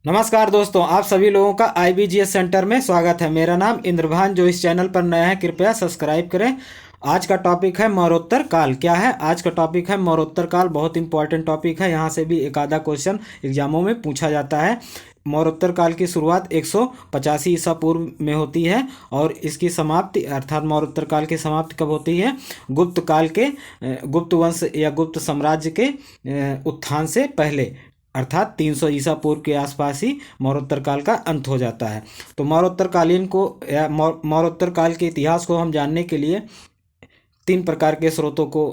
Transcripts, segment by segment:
नमस्कार दोस्तों, आप सभी लोगों का IBGS सेंटर में स्वागत है। मेरा नाम इंद्रभान। जो इस चैनल पर नया है कृपया सब्सक्राइब करें। आज का टॉपिक है मौरोत्तर काल। क्या है आज का टॉपिक? है मौरोत्तर काल। बहुत इंपॉर्टेंट टॉपिक है, यहाँ से भी एक आधा क्वेश्चन एग्जामों में पूछा जाता है। मौरोत्तर काल की शुरुआत 185 ईसा पूर्व में होती है और इसकी समाप्ति अर्थात मौरोत्तर काल की समाप्ति कब होती है? गुप्त काल के गुप्त वंश या गुप्त साम्राज्य के उत्थान से पहले अर्थात 300 ईसा पूर्व के आसपास ही मौरोत्तर काल का अंत हो जाता है। तो मौरोत्तरकालीन को या मौरोत्तर काल के इतिहास को हम जानने के लिए तीन प्रकार के स्रोतों को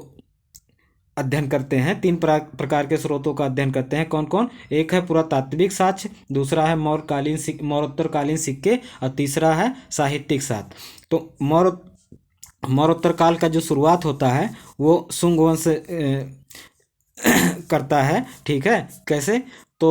अध्ययन करते हैं। तीन प्रकार के स्रोतों का अध्ययन करते हैं। कौन कौन? एक है पुरातात्विक साक्ष्य, दूसरा है मौरोत्तरकालीन सिक्के और तीसरा है साहित्यिक साक्ष्य। तो मौरोत्तर काल का जो शुरुआत होता है वो शुंग वंश करता है। ठीक है, कैसे? तो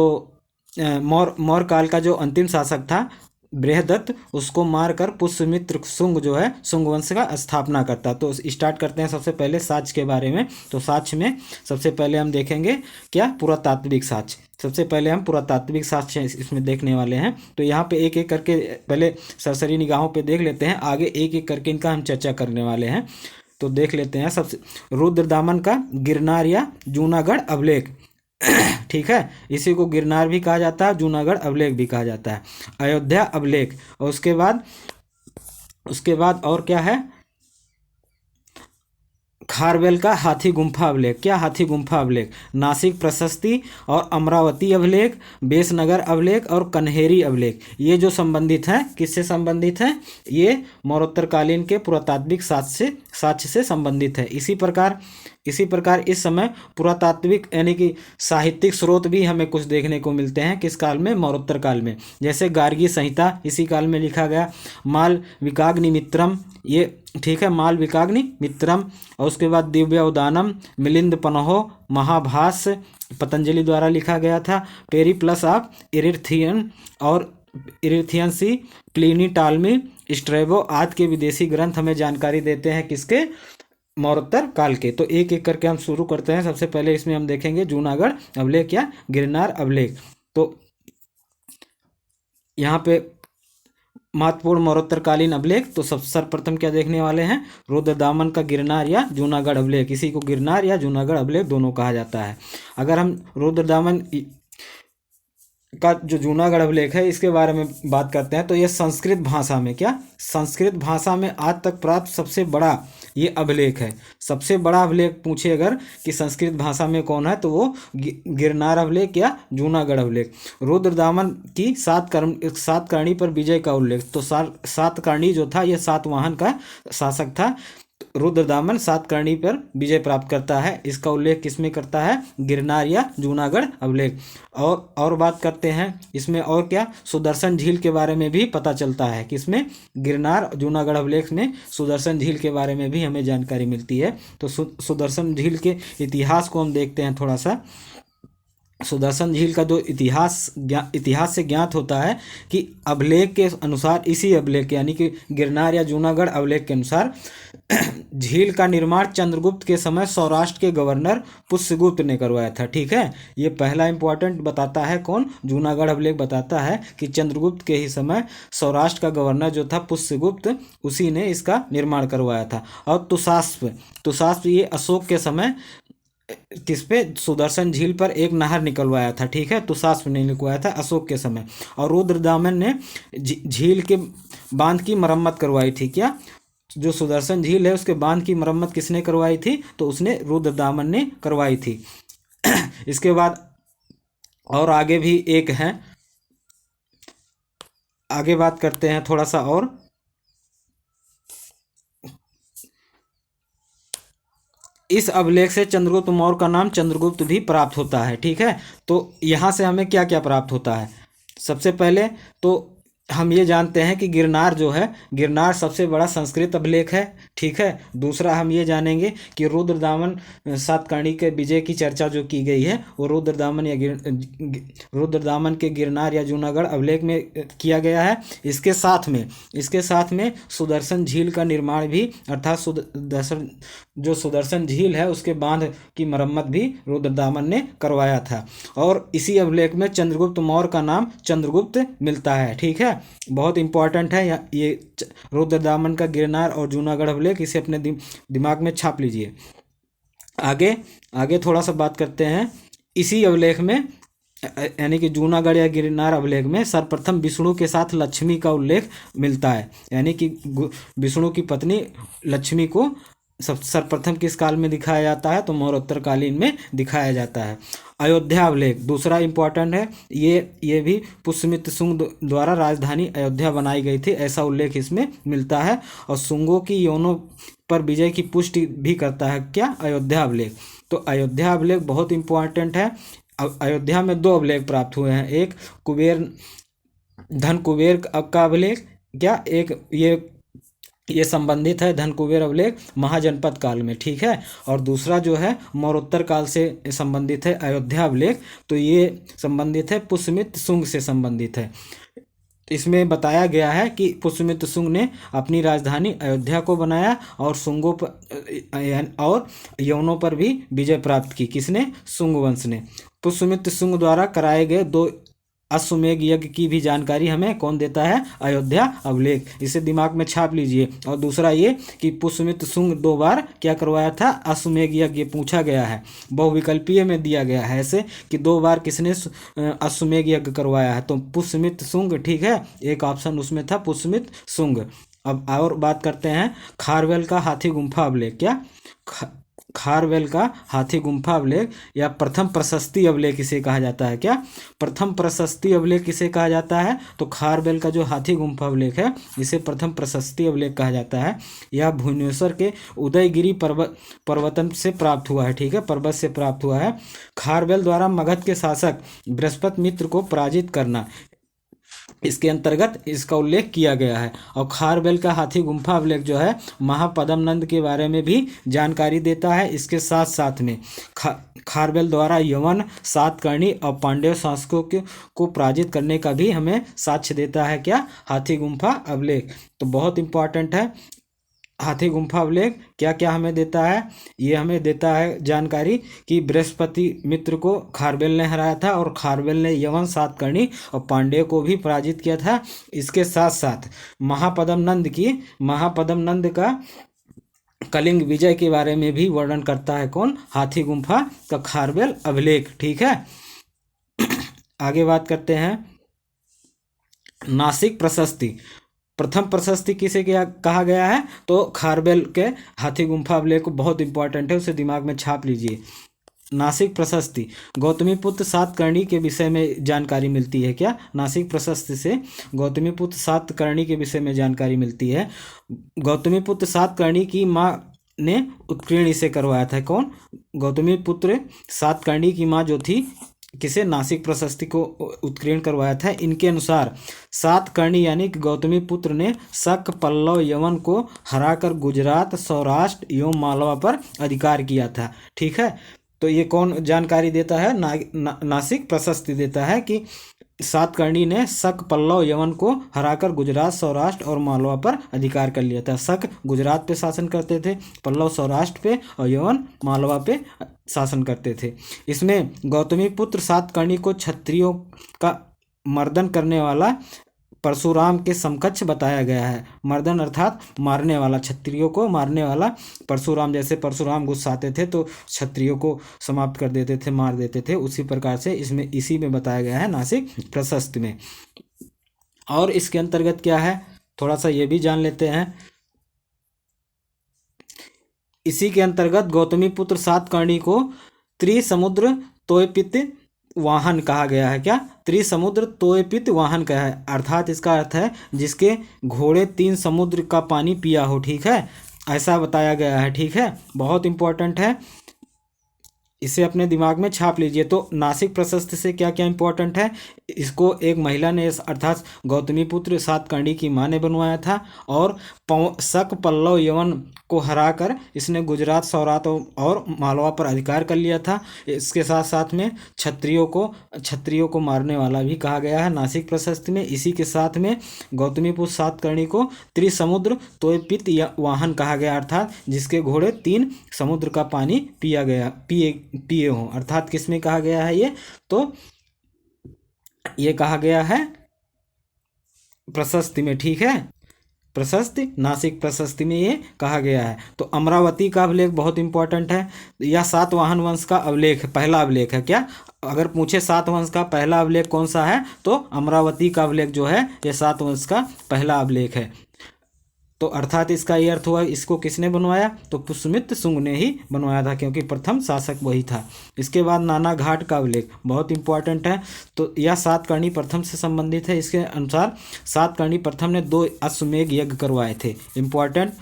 मौर्य काल का जो अंतिम शासक था बृहदत्त, उसको मारकर पुष्यमित्र शुंग जो है शुंग वंश का स्थापना करता। तो स्टार्ट करते हैं सबसे पहले साक्ष्य के बारे में। तो साक्ष्य में सबसे पहले हम देखेंगे क्या? पुरातात्विक साक्ष्य। सबसे पहले हम पुरातात्विक साक्ष्य इसमें देखने वाले हैं। तो यहाँ पे एक एक करके पहले सरसरी निगाहों पे देख लेते हैं, आगे एक एक करके इनका हम चर्चा करने वाले हैं। तो देख लेते हैं। सबसे रुद्रदामन का गिरनार या जूनागढ़ अभिलेख ठीक है, इसी को गिरनार भी कहा जाता है, जूनागढ़ अभिलेख भी कहा जाता है। अयोध्या अभिलेख, और उसके बाद और क्या है? खारवेल का हाथी गुम्फा अभिलेख। क्या? हाथी गुम्फा अभिलेख। नासिक प्रशस्ति और अमरावती अभिलेख, बेसनगर अभिलेख और कन्हेरी अभिलेख, ये जो संबंधित हैं, किससे संबंधित हैं? ये मौरोत्तरकालीन के पुरातात्विक साक्ष्य से संबंधित है। इसी प्रकार इस समय पुरातात्विक यानी कि साहित्यिक स्रोत भी हमें कुछ देखने को मिलते हैं। किस काल में? मौरोत्तर काल में। जैसे गार्गी संहिता इसी काल में लिखा गया। माल विकाग्नि मित्रम, ये ठीक है, माल विकाग्नि मित्रम। और उसके बाद दिव्य उदानम, मिलिंद पनहो, महाभाष्य पतंजलि द्वारा लिखा गया था। पेरीप्लस ऑफ इरिथियन और इरिथियंसी, प्लिनी टालमी, स्ट्रेबो आदि के विदेशी ग्रंथ हमें जानकारी देते हैं किसके? मौरोत्तर काल के। तो एक एक करके हम शुरू करते हैं। सबसे पहले इसमें हम देखेंगे जूनागढ़ अभिलेख या गिरनार अभिलेख। तो यहाँ पे महत्वपूर्ण मौरोत्तरकालीन अभिलेख, तो सब सर्वप्रथम क्या देखने वाले हैं? रुद्रदामन का गिरनार या जूनागढ़ अभिलेख। इसी को गिरनार या जूनागढ़ अभिलेख दोनों कहा जाता है। अगर हम रुद्रदामन का जो जूनागढ़ अभिलेख है इसके बारे में बात करते हैं तो ये संस्कृत भाषा में, क्या? संस्कृत भाषा में आज तक प्राप्त सबसे बड़ा ये अभिलेख है। सबसे बड़ा अभिलेख पूछे अगर कि संस्कृत भाषा में कौन है, तो वो गिरनार अभिलेख या जूनागढ़ अभिलेख। रुद्रदामन की सात करणी पर विजय का उल्लेख। तो सातकर्णी जो था ये सातवाहन का शासक था। रुद्रदामन सातकर्णी पर विजय प्राप्त करता है। इसका उल्लेख किसमें करता है? गिरनार या जूनागढ़ अभिलेख। और बात करते हैं इसमें और क्या? सुदर्शन झील के बारे में भी पता चलता है। किसमें? गिरनार जूनागढ़ अभिलेख में सुदर्शन झील के बारे में भी हमें जानकारी मिलती है। तो सुदर्शन झील के इतिहास को हम देखते हैं थोड़ा सा। सुदर्शन झील का जो इतिहास से ज्ञात होता है कि अभिलेख के अनुसार, इसी अभिलेख यानी कि गिरनार या जूनागढ़ अभिलेख के अनुसार झील का निर्माण चंद्रगुप्त के समय सौराष्ट्र के गवर्नर पुष्यगुप्त ने करवाया था। ठीक है, ये पहला इंपॉर्टेंट बताता है। कौन? जूनागढ़ अभिलेख बताता है कि चंद्रगुप्त के ही समय सौराष्ट्र का गवर्नर जो था पुष्यगुप्त, उसी ने इसका निर्माण करवाया था। और तुषास्प ये अशोक के समय किस पे? सुदर्शन झील पर एक नहर निकलवाया था। ठीक है, तुषास्प ने निकलवाया था अशोक के समय। और रुद्रदामन ने झील के बांध की मरम्मत करवाई थी। क्या? जो सुदर्शन झील है उसके बांध की मरम्मत किसने करवाई थी? तो उसने रुद्रदामन ने करवाई थी। इसके बाद और आगे भी एक है, आगे बात करते हैं थोड़ा सा। और इस अभिलेख से चंद्रगुप्त मौर्य का नाम चंद्रगुप्त भी प्राप्त होता है। ठीक है, तो यहाँ से हमें क्या क्या प्राप्त होता है? सबसे पहले तो हम ये जानते हैं कि गिरनार जो है, गिरनार सबसे बड़ा संस्कृत अभिलेख है, ठीक है। दूसरा हम ये जानेंगे कि रुद्रदामन सातकर्णी के विजय की चर्चा जो की गई है वो रुद्रदामन या रुद्रदामन के गिरनार या जूनागढ़ अभिलेख में किया गया है। इसके साथ में सुदर्शन झील का निर्माण भी, अर्थात सुदर्शन झील है उसके बांध की मरम्मत भी रुद्रदामन ने करवाया था। और इसी अभिलेख में चंद्रगुप्त मौर्य का नाम चंद्रगुप्त मिलता है, ठीक है। बहुत इंपॉर्टेंट है ये रुद्रदामन का गिरनार और जूनागढ़ अभिलेख, इसे अपने दिमाग में छाप लीजिए। आगे थोड़ा सा बात करते हैं। इसी अभिलेख में यानी कि जूनागढ़ या गिरनार अभिलेख में सर्वप्रथम विष्णु के साथ लक्ष्मी का उल्लेख मिलता है, यानी कि विष्णु की पत्नी लक्ष्मी को सर्वप्रथम किस काल में दिखाया जाता है, तो मौर्योत्तरकालीन में दिखाया जाता है। अयोध्या अभिलेख दूसरा इंपॉर्टेंट है। ये भी पुष्यमित्र शुंग द्वारा राजधानी अयोध्या बनाई गई थी, ऐसा उल्लेख इसमें मिलता है। और शुंगों की यौनों पर विजय की पुष्टि भी करता है क्या, अयोध्या अभिलेख। तो अयोध्या अभिलेख बहुत इंपॉर्टेंट है। अयोध्या में 2 अभिलेख प्राप्त हुए हैं, एक धन कुबेर का अभिलेख क्या, एक ये संबंधित है धन कुबेर अभिलेख महाजनपद काल में, ठीक है। और दूसरा जो है मौर्योत्तर काल से संबंधित है अयोध्या अभिलेख, तो ये संबंधित है पुष्यमित्र शुंग से संबंधित है। इसमें बताया गया है कि पुष्यमित्र शुंग ने अपनी राजधानी अयोध्या को बनाया और शुंगों पर और यवनों पर भी विजय प्राप्त की। किसने, शुंग वंश ने। पुष्यमित्र शुंग द्वारा कराए गए 2 अश्वमेध यज्ञ की भी जानकारी हमें कौन देता है, अयोध्या अभिलेख, इसे दिमाग में छाप लीजिए। और दूसरा ये कि पुष्यमित्र शुंग 2 बार क्या करवाया था, अश्वमेध यज्ञ, पूछा गया है, बहुविकल्पीय में दिया गया है ऐसे कि 2 बार किसने अश्वमेध यज्ञ करवाया है, तो पुष्यमित्र शुंग, ठीक है। एक ऑप्शन उसमें था पुष्यमित्र शुंग। अब और बात करते हैं खारवेल का हाथी गुम्फा अभिलेख, क्या खारवेल का हाथी गुम्फा अभिलेख या प्रथम प्रशस्ति अभिलेख इसे कहा जाता है, क्या प्रथम प्रशस्ति अभिलेख इसे कहा जाता है। तो खारवेल का जो हाथी गुम्फा अभिलेख है इसे प्रथम प्रशस्ति अभिलेख कहा जाता है। यह भुवनेश्वर के उदयगिरी पर्वतन से प्राप्त हुआ है, ठीक है, पर्वत से प्राप्त हुआ है। खारवेल द्वारा मगध के शासक बृहस्पति मित्र को पराजित करना, इसके अंतर्गत इसका उल्लेख किया गया है। और खारवेल का हाथी गुम्फा अभिलेख जो है महापद्म नंद के बारे में भी जानकारी देता है। इसके साथ साथ में खारवेल द्वारा यवन, सातकर्णी और पांड्य शासकों को पराजित करने का भी हमें साक्ष्य देता है, क्या हाथी गुम्फा अभिलेख। तो बहुत इंपॉर्टेंट है हाथी गुम्फा अभिलेख। क्या क्या हमें देता है, ये हमें देता है जानकारी कि बृहस्पति मित्र को खारवेल ने हराया था और खारवेल ने यवन, सातकर्णी और पांड्य को भी पराजित किया था। इसके साथ साथ महापद्म नंद का कलिंग विजय के बारे में भी वर्णन करता है कौन, हाथी गुम्फा का खारवेल अभिलेख, ठीक है। आगे बात करते हैं नासिक प्रशस्ति। प्रथम प्रशस्ति किसे क्या कहा गया है, तो खारवेल के हाथी गुम्फा अभिलेख को, बहुत इंपॉर्टेंट है, उसे दिमाग में छाप लीजिए। नासिक प्रशस्ति गौतमीपुत्र सातकर्णी के विषय में जानकारी मिलती है, क्या नासिक प्रशस्ति से गौतमीपुत्र सातकर्णी के विषय में जानकारी मिलती है। गौतमीपुत्र सातकर्णी की माँ ने उत्कीर्ण इसे करवाया था, कौन, गौतमीपुत्र सातकर्णी की माँ जो थी किसे, नासिक प्रशस्ति को उत्कीर्ण करवाया था। इनके अनुसार सातकर्णी यानी कि गौतमी पुत्र ने शक, पल्लव, यवन को हराकर गुजरात, सौराष्ट्र एवं मालवा पर अधिकार किया था, ठीक है। तो ये कौन जानकारी देता है, नासिक प्रशस्ति देता है कि सातकर्णी ने शक, पल्लव, यवन को हराकर गुजरात, सौराष्ट्र और मालवा पर अधिकार कर लिया था। शक गुजरात पे शासन करते थे, पल्लव सौराष्ट्र पे और यवन मालवा पे शासन करते थे। इसमें गौतमी पुत्र सातकर्णी को क्षत्रियों का मर्दन करने वाला परशुराम के समकक्ष बताया गया है। मर्दन अर्थात मारने वाला, क्षत्रियों को मारने वाला परशुराम, जैसे परशुराम गुस्साते थे तो क्षत्रियों को समाप्त कर देते थे, मार देते थे, उसी प्रकार से इसमें इसी में बताया गया है नासिक प्रशस्ति में। और इसके अंतर्गत क्या है, थोड़ा सा ये भी जान लेते हैं। इसी के अंतर्गत गौतमी पुत्र सातकर्णी को त्रिसमुद्र तोयपित वाहन कहा गया है, क्या त्रिसमुद्र तोयपित वाहन का है, अर्थात इसका अर्थ है जिसके घोड़े 3 समुद्र का पानी पिया हो, ठीक है, ऐसा बताया गया है, ठीक है, बहुत इंपॉर्टेंट है। इसे अपने दिमाग में छाप लीजिए। तो नासिक प्रशस्ति से क्या क्या इंपॉर्टेंट है, इसको एक महिला ने अर्थात गौतमीपुत्र सातकर्णी की माँ ने बनवाया था, और शक पल्लव यवन को हराकर इसने गुजरात सौराठ और मालवा पर अधिकार कर लिया था। इसके साथ साथ में क्षत्रियों को मारने वाला भी कहा गया है नासिक प्रशस्ति में। इसी के साथ में गौतमीपुत्र सातकर्णी को त्रिसमुद्र तोयपित या वाहन कहा गया, अर्थात जिसके घोड़े 3 समुद्र का पानी पिए हों। अर्थात किस में कहा गया है ये, तो ये कहा गया है प्रशस्ति में, ठीक है, प्रशस्ति नासिक प्रशस्ति में ये कहा गया है। तो अमरावती का अभिलेख बहुत इंपॉर्टेंट है। यह सातवाहन वंश का अभिलेख पहला अभिलेख है। क्या अगर पूछे सात वंश का पहला अभिलेख कौन सा है, तो अमरावती का अभिलेख जो है ये सात वंश का पहला अभिलेख है। तो अर्थात इसका ये अर्थ हुआ इसको किसने बनवाया, तो पुष्यमित्र शुंग ने ही बनवाया था, क्योंकि प्रथम शासक वही था। इसके बाद नाना घाट का अभिलेख बहुत इंपॉर्टेंट है। तो यह सातकर्णी प्रथम से संबंधित है। इसके अनुसार सातकर्णी प्रथम ने 2 अश्वमेध यज्ञ करवाए थे। इंपॉर्टेंट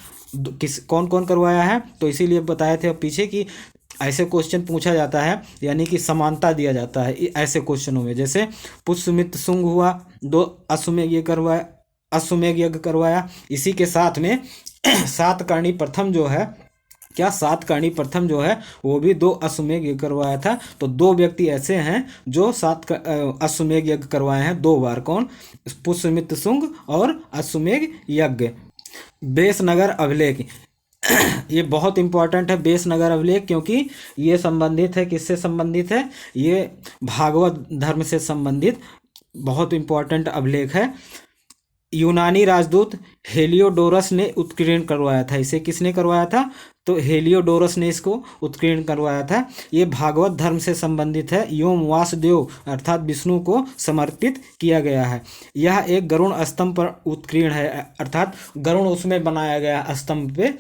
कौन कौन करवाया है, तो इसीलिए बताए थे पीछे कि ऐसे क्वेश्चन पूछा जाता है, यानी कि समानता दिया जाता है ऐसे क्वेश्चनों में। जैसे पुष्यमित्र शुंग हुआ, 2 अश्वमेध यज्ञ करवाया। इसी के साथ में सातकर्णी प्रथम जो है, क्या सातकर्णी प्रथम जो है वो भी 2 अश्वमेध यज्ञ करवाया था। तो 2 व्यक्ति ऐसे हैं जो अश्वमेध यज्ञ करवाए हैं 2 बार। कौन, पुष्यमित्र शुंग और अश्वमेध यज्ञ। बेसनगर अभिलेख ये बहुत इंपॉर्टेंट है बेसनगर अभिलेख, क्योंकि ये संबंधित है, किससे संबंधित है, ये भागवत धर्म से संबंधित बहुत इंपॉर्टेंट अभिलेख है। यूनानी राजदूत हेलियोडोरस ने उत्कीर्ण करवाया था। इसे किसने करवाया था, तो हेलियोडोरस ने इसको उत्कीर्ण करवाया था। ये भागवत धर्म से संबंधित है। योम वासुदेव अर्थात विष्णु को समर्पित किया गया है। यह एक गरुड़ स्तंभ पर उत्कीर्ण है, अर्थात गरुड़ उसमें बनाया गया स्तंभ पे।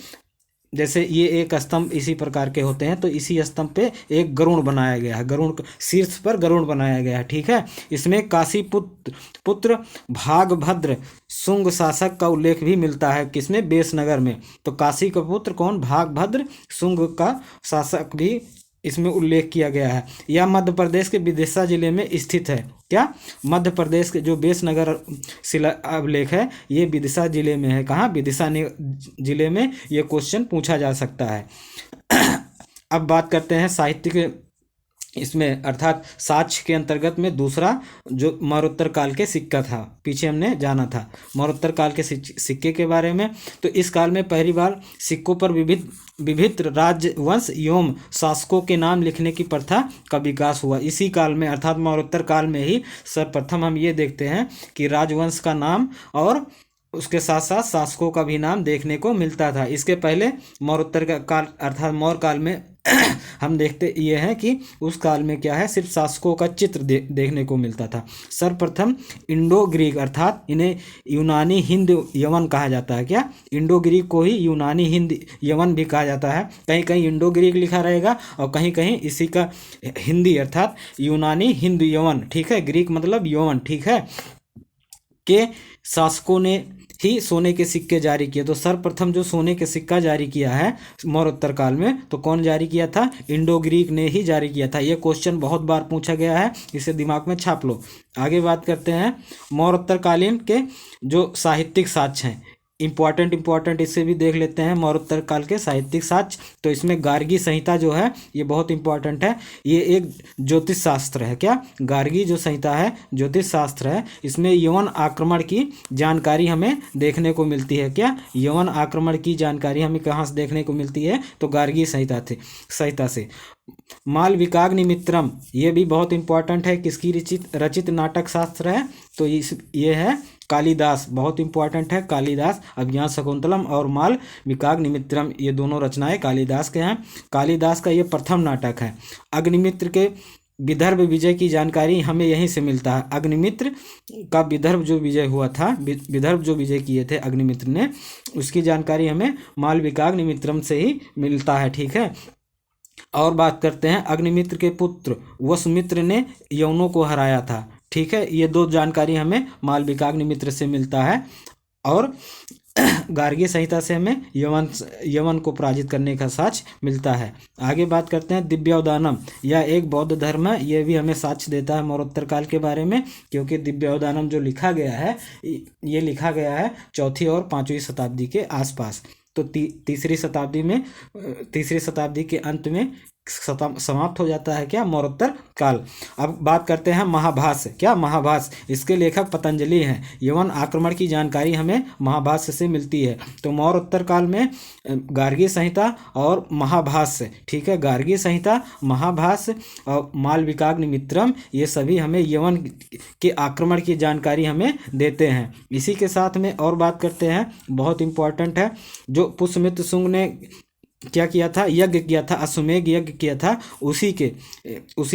जैसे ये एक स्तंभ इसी प्रकार के होते हैं, तो इसी स्तंभ पे एक गरुड़ बनाया गया है, गरुड़ शीर्ष पर गरुड़ बनाया गया है, ठीक है। इसमें काशी पुत्र भागभद्र शुंग शासक का उल्लेख भी मिलता है, किसमें, बेसनगर में। तो काशी का पुत्र कौन, भागभद्र शुंग का शासक भी इसमें उल्लेख किया गया है। यह मध्य प्रदेश के विदिशा जिले में स्थित है। क्या, मध्य प्रदेश के जो बेसनगर शिला अभिलेख है ये विदिशा जिले में है। कहाँ, विदिशा जिले में ये क्वेश्चन पूछा जा सकता है। अब बात करते हैं साहित्यिक इसमें, अर्थात साक्ष्य के अंतर्गत में दूसरा जो मौर्योत्तर काल के सिक्का था, पीछे हमने जाना था मौर्योत्तर काल के सिक्के के बारे में। तो इस काल में पहली बार सिक्कों पर विभिन्न राजवंश एवं शासकों के नाम लिखने की प्रथा का विकास हुआ। इसी काल में अर्थात मौर्योत्तर काल में ही सर्वप्रथम हम ये देखते हैं कि राजवंश का नाम और उसके साथ साथ शासकों का भी नाम देखने को मिलता था। इसके पहले मौर्योत्तर काल अर्थात मौर्य काल में हम देखते ये हैं कि उस काल में क्या है, सिर्फ शासकों का चित्र देखने को मिलता था। सर्वप्रथम इंडो ग्रीक अर्थात इन्हें यूनानी हिंद यवन कहा जाता है। क्या, इंडो ग्रीक को ही यूनानी हिंद यवन भी कहा जाता है। कहीं कहीं इंडो ग्रीक लिखा रहेगा और कहीं कहीं इसी का हिंदी अर्थात यूनानी हिंद यवन, ठीक है, ग्रीक मतलब यवन, ठीक है, के शासकों ने ही सोने के सिक्के जारी किए। तो सर्वप्रथम जो सोने के सिक्का जारी किया है मौर्योत्तर काल में, तो कौन जारी किया था, इंडो ग्रीक ने ही जारी किया था। ये क्वेश्चन बहुत बार पूछा गया है, इसे दिमाग में छाप लो। आगे बात करते हैं मौर्योत्तर कालीन के जो साहित्यिक साक्ष्य हैं, इंपॉर्टेंट इसे भी देख लेते हैं। मौर्योत्तर काल के साहित्यिक साक्ष्य, तो इसमें गार्गी संहिता जो है ये बहुत इंपॉर्टेंट है। ये एक ज्योतिष शास्त्र है। क्या, गार्गी जो संहिता है ज्योतिष शास्त्र है। इसमें यवन आक्रमण की जानकारी हमें देखने को मिलती है। क्या, यवन आक्रमण की जानकारी हमें कहाँ से देखने को मिलती है, तो गार्गी संहिता से। मालविकाग्निमित्रम ये भी बहुत इंपॉर्टेंट है, किसकी रचित नाटक शास्त्र है, तो ये है कालिदास, बहुत इंपॉर्टेंट है कालिदास। अभिज्ञान शकुंतलम और मालविकाग्निमित्रम ये दोनों रचनाएं कालिदास के हैं। कालिदास का ये प्रथम नाटक है। अग्निमित्र के विदर्भ विजय की जानकारी हमें यहीं से मिलता है। अग्निमित्र का विदर्भ जो विजय हुआ था, विदर्भ जो विजय किए थे अग्निमित्र ने, उसकी जानकारी हमें मालविकाग्निमित्रम से ही मिलता है, ठीक है। और बात करते हैं अग्निमित्र के पुत्र वसुमित्र ने यवनों को हराया था, ठीक है। ये 2 जानकारी हमें मालविकाग्निमित्र से मिलता है। और गार्गी संहिता से हमें यवन को पराजित करने का साक्ष्य मिलता है। आगे बात करते हैं दिव्योदानम। यह एक बौद्ध धर्म है। यह भी हमें साक्ष्य देता है मौर्योत्तर काल के बारे में, क्योंकि दिव्योदानम जो लिखा गया है ये लिखा गया है 4वीं और 5वीं शताब्दी के आसपास। तो तीसरी शताब्दी के अंत में समाप्त हो जाता है क्या, मौर्योत्तर काल। अब बात करते हैं महाभाष्य। क्या महाभाष्य, इसके लेखक पतंजलि हैं। यवन आक्रमण की जानकारी हमें महाभाष्य से मिलती है। तो मौर्योत्तर काल में गार्गी संहिता और महाभाष्य, ठीक है, गार्गी संहिता, महाभाष्य और मालविकाग्निमित्रम, ये सभी हमें यवन के आक्रमण की जानकारी हमें देते हैं। इसी के साथ में और बात करते हैं, बहुत इंपॉर्टेंट है, जो पुष्यमित्र शुंग ने क्या किया था, यज्ञ किया था, अश्वमेध यज्ञ किया था, उसी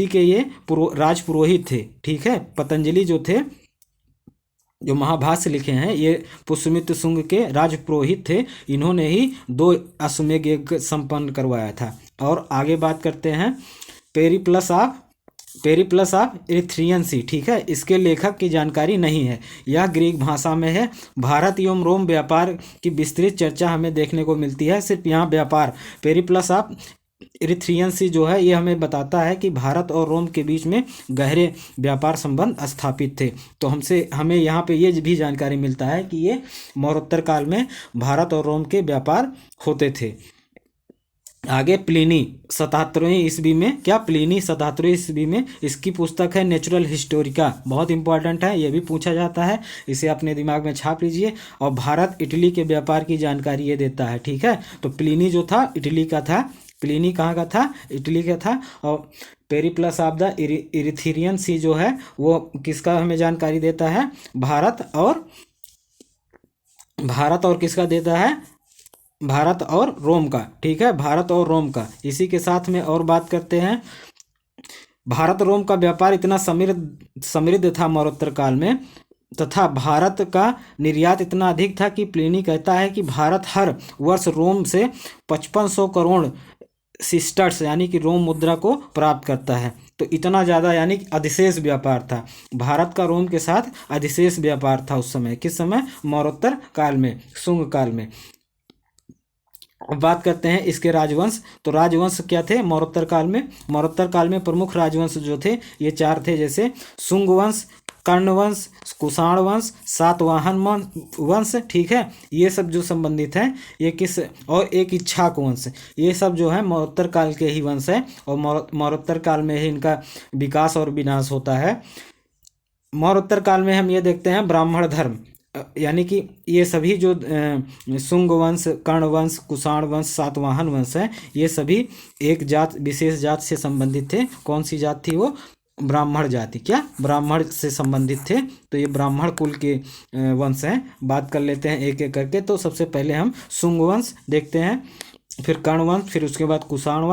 के ये राज पुरोहित थे, ठीक है। पतंजलि जो थे, जो महाभाष्य लिखे हैं, ये पुष्यमित्र शुंग के राज पुरोहित थे। इन्होंने ही 2 अश्वमेध यज्ञ संपन्न करवाया था। और आगे बात करते हैं पेरिप्लस ऑफ इरिथ्रियन सी, ठीक है। इसके लेखक की जानकारी नहीं है। यह ग्रीक भाषा में है। भारत एवं रोम व्यापार की विस्तृत चर्चा हमें देखने को मिलती है। सिर्फ यहाँ व्यापार, पेरिप्लस ऑफ इरिथ्रियन सी जो है, ये हमें बताता है कि भारत और रोम के बीच में गहरे व्यापार संबंध स्थापित थे। तो हमें यहाँ पे ये भी जानकारी मिलता है कि ये मौर्योत्तर काल में भारत और रोम के व्यापार होते थे। आगे प्लिनी 77वीं ईस्वी में, क्या प्लिनी 77वीं ईस्वी में, इसकी पुस्तक है नेचुरल हिस्टोरिका, बहुत इंपॉर्टेंट है, ये भी पूछा जाता है, इसे अपने दिमाग में छाप लीजिए। और भारत इटली के व्यापार की जानकारी ये देता है, ठीक है। तो प्लिनी जो था इटली का था, प्लिनी कहाँ का था, इटली का था। और पेरिप्लस ऑफ द इरिथ्रियन सी जो है वो किसका हमें जानकारी देता है, भारत और किसका देता है, भारत और रोम का, ठीक है, भारत और रोम का। इसी के साथ में और बात करते हैं, भारत रोम का व्यापार इतना समृद्ध था मौर्योत्तर काल में, तथा भारत का निर्यात इतना अधिक था कि प्लिनी कहता है कि भारत हर वर्ष रोम से 5500 करोड़ सिस्टर्स यानी कि रोम मुद्रा को प्राप्त करता है। तो इतना ज़्यादा यानी कि अधिशेष व्यापार था भारत का रोम के साथ, अधिशेष व्यापार था उस समय। किस समय, मौर्योत्तर काल में, शुंग काल में। अब बात करते हैं इसके राजवंश। तो राजवंश क्या थे मौर्योत्तर काल में प्रमुख राजवंश जो थे ये 4 थे, जैसे शुंग वंश, कर्ण वंश, कुषाण वंश, सातवाहन वंश, ठीक है। ये सब जो संबंधित हैं ये किस, और एक इक्ष्वाक वंश, ये सब जो है मौर्योत्तर काल के ही वंश है। और मौर्योत्तर काल में ही इनका विकास और विनाश होता है। मौर्योत्तर काल में हम ये देखते हैं ब्राह्मण धर्म, यानी कि ये सभी जो शुंग वंश, कर्ण वंश, कुषाण वंश, सातवाहन वंश है, ये सभी एक जात, विशेष जात से संबंधित थे। कौन सी जात थी वो, ब्राह्मण जाति, क्या ब्राह्मण से संबंधित थे। तो ये ब्राह्मण कुल के वंश हैं। बात कर लेते हैं एक एक करके। तो सबसे पहले हम शुंग वंश देखते हैं, फिर कर्ण वंश, फिर उसके बाद कुषाण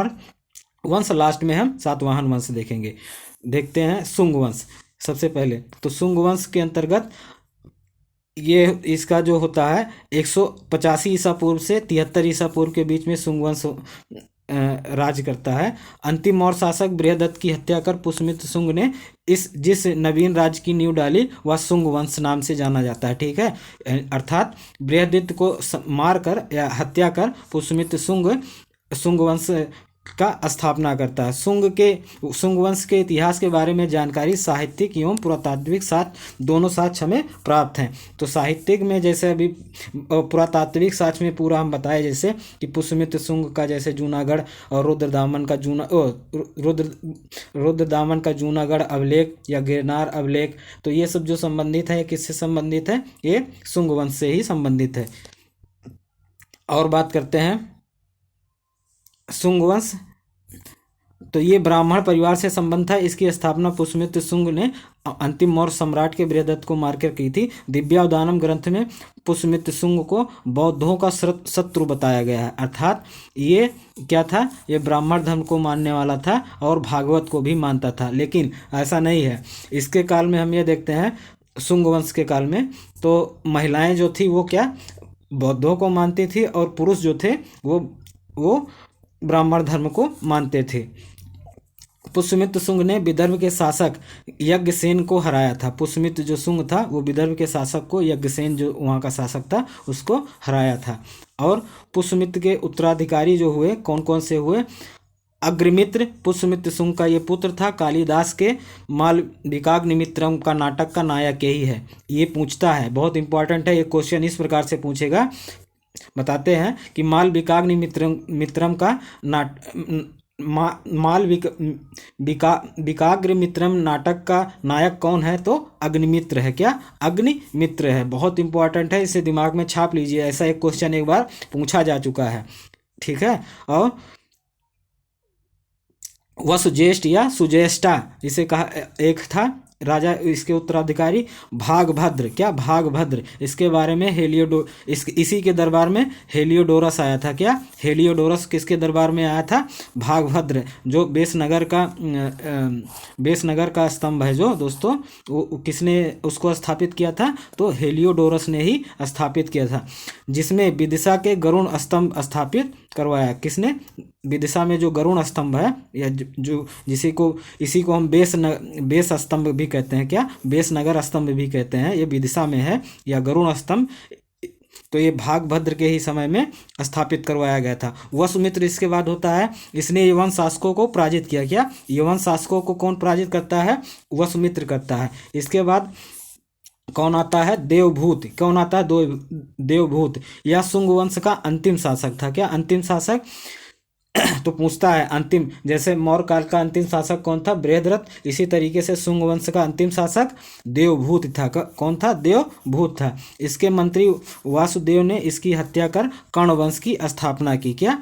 वंश, लास्ट में हम सातवाहन वंश देखेंगे। देखते हैं शुंग वंश सबसे पहले। तो शुंग वंश के अंतर्गत ये इसका जो होता है 185 ईसा पूर्व से 73 ईसा पूर्व के बीच में शुंग वंश राज करता है। अंतिम मौर्य शासक बृहदत्त की हत्या कर पुष्यमित्र शुंग ने जिस नवीन राज्य की नींव डाली वह शुंग वंश नाम से जाना जाता है, ठीक है। अर्थात बृहदत्त को मार कर या हत्या कर पुष्यमित्र शुंग वंश का स्थापना करता है। शुंग वंश के इतिहास के बारे में जानकारी साहित्यिक एवं पुरातात्विक साक्ष्य दोनों साक्ष्य हमें प्राप्त हैं। तो साहित्यिक में जैसे अभी पुरातात्विक साक्ष्य में पूरा हम बताए, जैसे कि पुष्यमित्र शुंग का जैसे जूनागढ़ और रुद्रदामन का जूनागढ़ अभिलेख या गिरनार अभिलेख, तो ये सब जो संबंधित है किससे संबंधित है, ये शुंग वंश से ही संबंधित है। और बात करते हैं शुंग वंश, तो ये ब्राह्मण परिवार से संबंध था। इसकी स्थापना पुष्यमित्र शुंग ने अंतिम मौर्य सम्राट के बृहदत्त को मारकर की थी। दिव्योदानम ग्रंथ में पुष्यमित्र शुंग को बौद्धों का शत्रु बताया गया है। अर्थात ये क्या था, ये ब्राह्मण धर्म को मानने वाला था और भागवत को भी मानता था, लेकिन ऐसा नहीं है। इसके काल में हम ये देखते हैं शुंग वंश के काल में, तो महिलाएं जो थी वो क्या, बौद्धों को मानती थी, और पुरुष जो थे वो ब्राह्मण धर्म को मानते थे। पुष्यमित्र शुंग ने विदर्भ के शासक यज्ञसेन को हराया था। पुष्यमित्र जो शुंग था वो विदर्भ के शासक को, यज्ञसेन जो वहाँ का शासक था, उसको हराया था। और पुष्यमित्र के उत्तराधिकारी जो हुए कौन कौन से हुए? अग्रमित्र पुष्यमित्र शुंग का ये पुत्र था। कालिदास के मालविकाग्निमित्रम का नाटक का नायक यही है। ये पूछता है, बहुत इंपॉर्टेंट है ये क्वेश्चन, इस प्रकार से पूछेगा। बताते हैं कि मालविकाग्निमित्रम का विकाग्निमित्रम नाटक का नायक कौन है? तो अग्निमित्र है। क्या? अग्निमित्र है। बहुत इंपॉर्टेंट है, इसे दिमाग में छाप लीजिए, ऐसा एक क्वेश्चन एक बार पूछा जा चुका है। ठीक है। और वसुज्येष्ठ या सुज्येष्ठा इसे कहा, एक था राजा, इसके उत्तराधिकारी भागभद्र। क्या? भागभद्र। इसके बारे में इसी के दरबार में हेलियोडोरस आया था। क्या? हेलियोडोरस किसके दरबार में आया था? भागभद्र, जो बेसनगर का स्तंभ है जो दोस्तों, वो किसने उसको स्थापित किया था? तो हेलियोडोरस ने ही स्थापित किया था। जिसमें विदिशा के गरुण स्तंभ स्थापित करवाया। किसने? विदिशा में जो गरुण स्तंभ है, या जो इसी को हम बेस स्तंभ भी कहते हैं। क्या? बेसनगर स्तंभ भी कहते हैं। ये विदिशा में है, या गरुण स्तंभ, तो ये भागभद्र के ही समय में स्थापित करवाया गया था। वसुमित्र इसके बाद होता है, इसने यवन शासकों को पराजित किया। क्या? यवन शासकों को कौन पराजित करता है? वसुमित्र करता है। इसके बाद कौन आता है? देवभूत। कौन आता है? देवभूत। यह शुंग वंश का अंतिम शासक था। क्या? अंतिम शासक। तो पूछता है अंतिम, जैसे मौर्य काल का अंतिम शासक कौन था? बृहद्रथ। इसी तरीके से शुंग वंश का अंतिम शासक देवभूत था। कौन था? देवभूत था। इसके मंत्री वासुदेव ने इसकी हत्या कर कर्ण वंश की स्थापना की। क्या?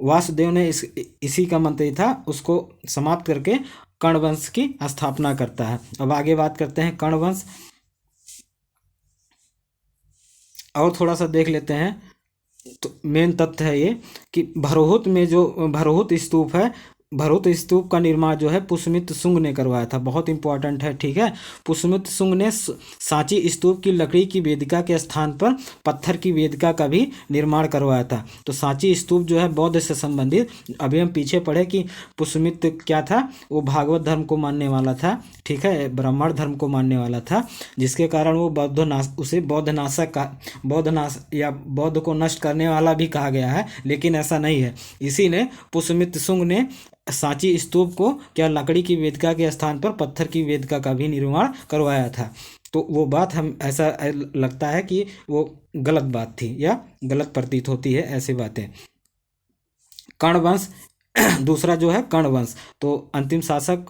वासुदेव ने इसी का मंत्री था, उसको समाप्त करके कर्ण वंश की स्थापना करता है। अब आगे बात करते हैं कर्ण वंश, और थोड़ा सा देख लेते हैं। तो मेन तथ्य है ये कि भरहुत में जो भरहुत स्तूप है, भरहुत स्तूप का निर्माण जो है पुष्यमित्र शुंग ने करवाया था। बहुत इंपॉर्टेंट है। ठीक है। पुष्यमित्र शुंग ने सांची स्तूप की लकड़ी की वेदिका के स्थान पर पत्थर की वेदिका का भी निर्माण करवाया था। तो सांची स्तूप जो है बौद्ध से संबंधित, अभी हम पीछे पढ़े कि पुष्यमित्र क्या था? वो भागवत धर्म को मानने वाला था। ठीक है। ब्राह्मण धर्म को मानने वाला था, जिसके कारण वो उसे बौद्ध या बौद्ध को नष्ट करने वाला भी कहा गया है, लेकिन ऐसा नहीं है। इसी ने पुष्यमित्र शुंग ने सांची स्तूप को क्या लकड़ी की वेदिका के स्थान पर पत्थर की वेदिका का भी निर्माण करवाया था। तो वो बात हम ऐसा लगता है कि वो गलत बात थी या गलत प्रतीत होती है ऐसी बातें। कर्ण वंश दूसरा जो है कर्ण वंश, तो अंतिम शासक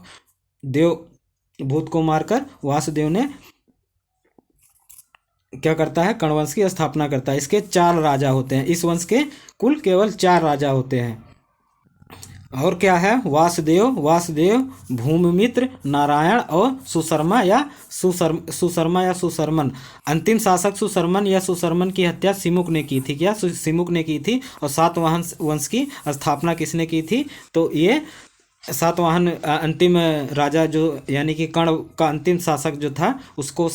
देवभूत को मारकर वासुदेव ने क्या करता है? कर्ण वंश की स्थापना करता है। इसके 4 राजा होते हैं। इस वंश के कुल केवल 4 राजा होते हैं। और क्या है? वासुदेव, भूमिमित्र, नारायण और सुशर्मा या सुशर्मन। अंतिम शासक सुशर्मन या सुशर्मन की हत्या सिमुक ने की थी। क्या? सिमुक ने की थी। और सातवाहन वंश की स्थापना किसने की थी? तो ये सातवाहन अंतिम राजा जो यानी कि कर्ण का अंतिम शासक जो था, उसको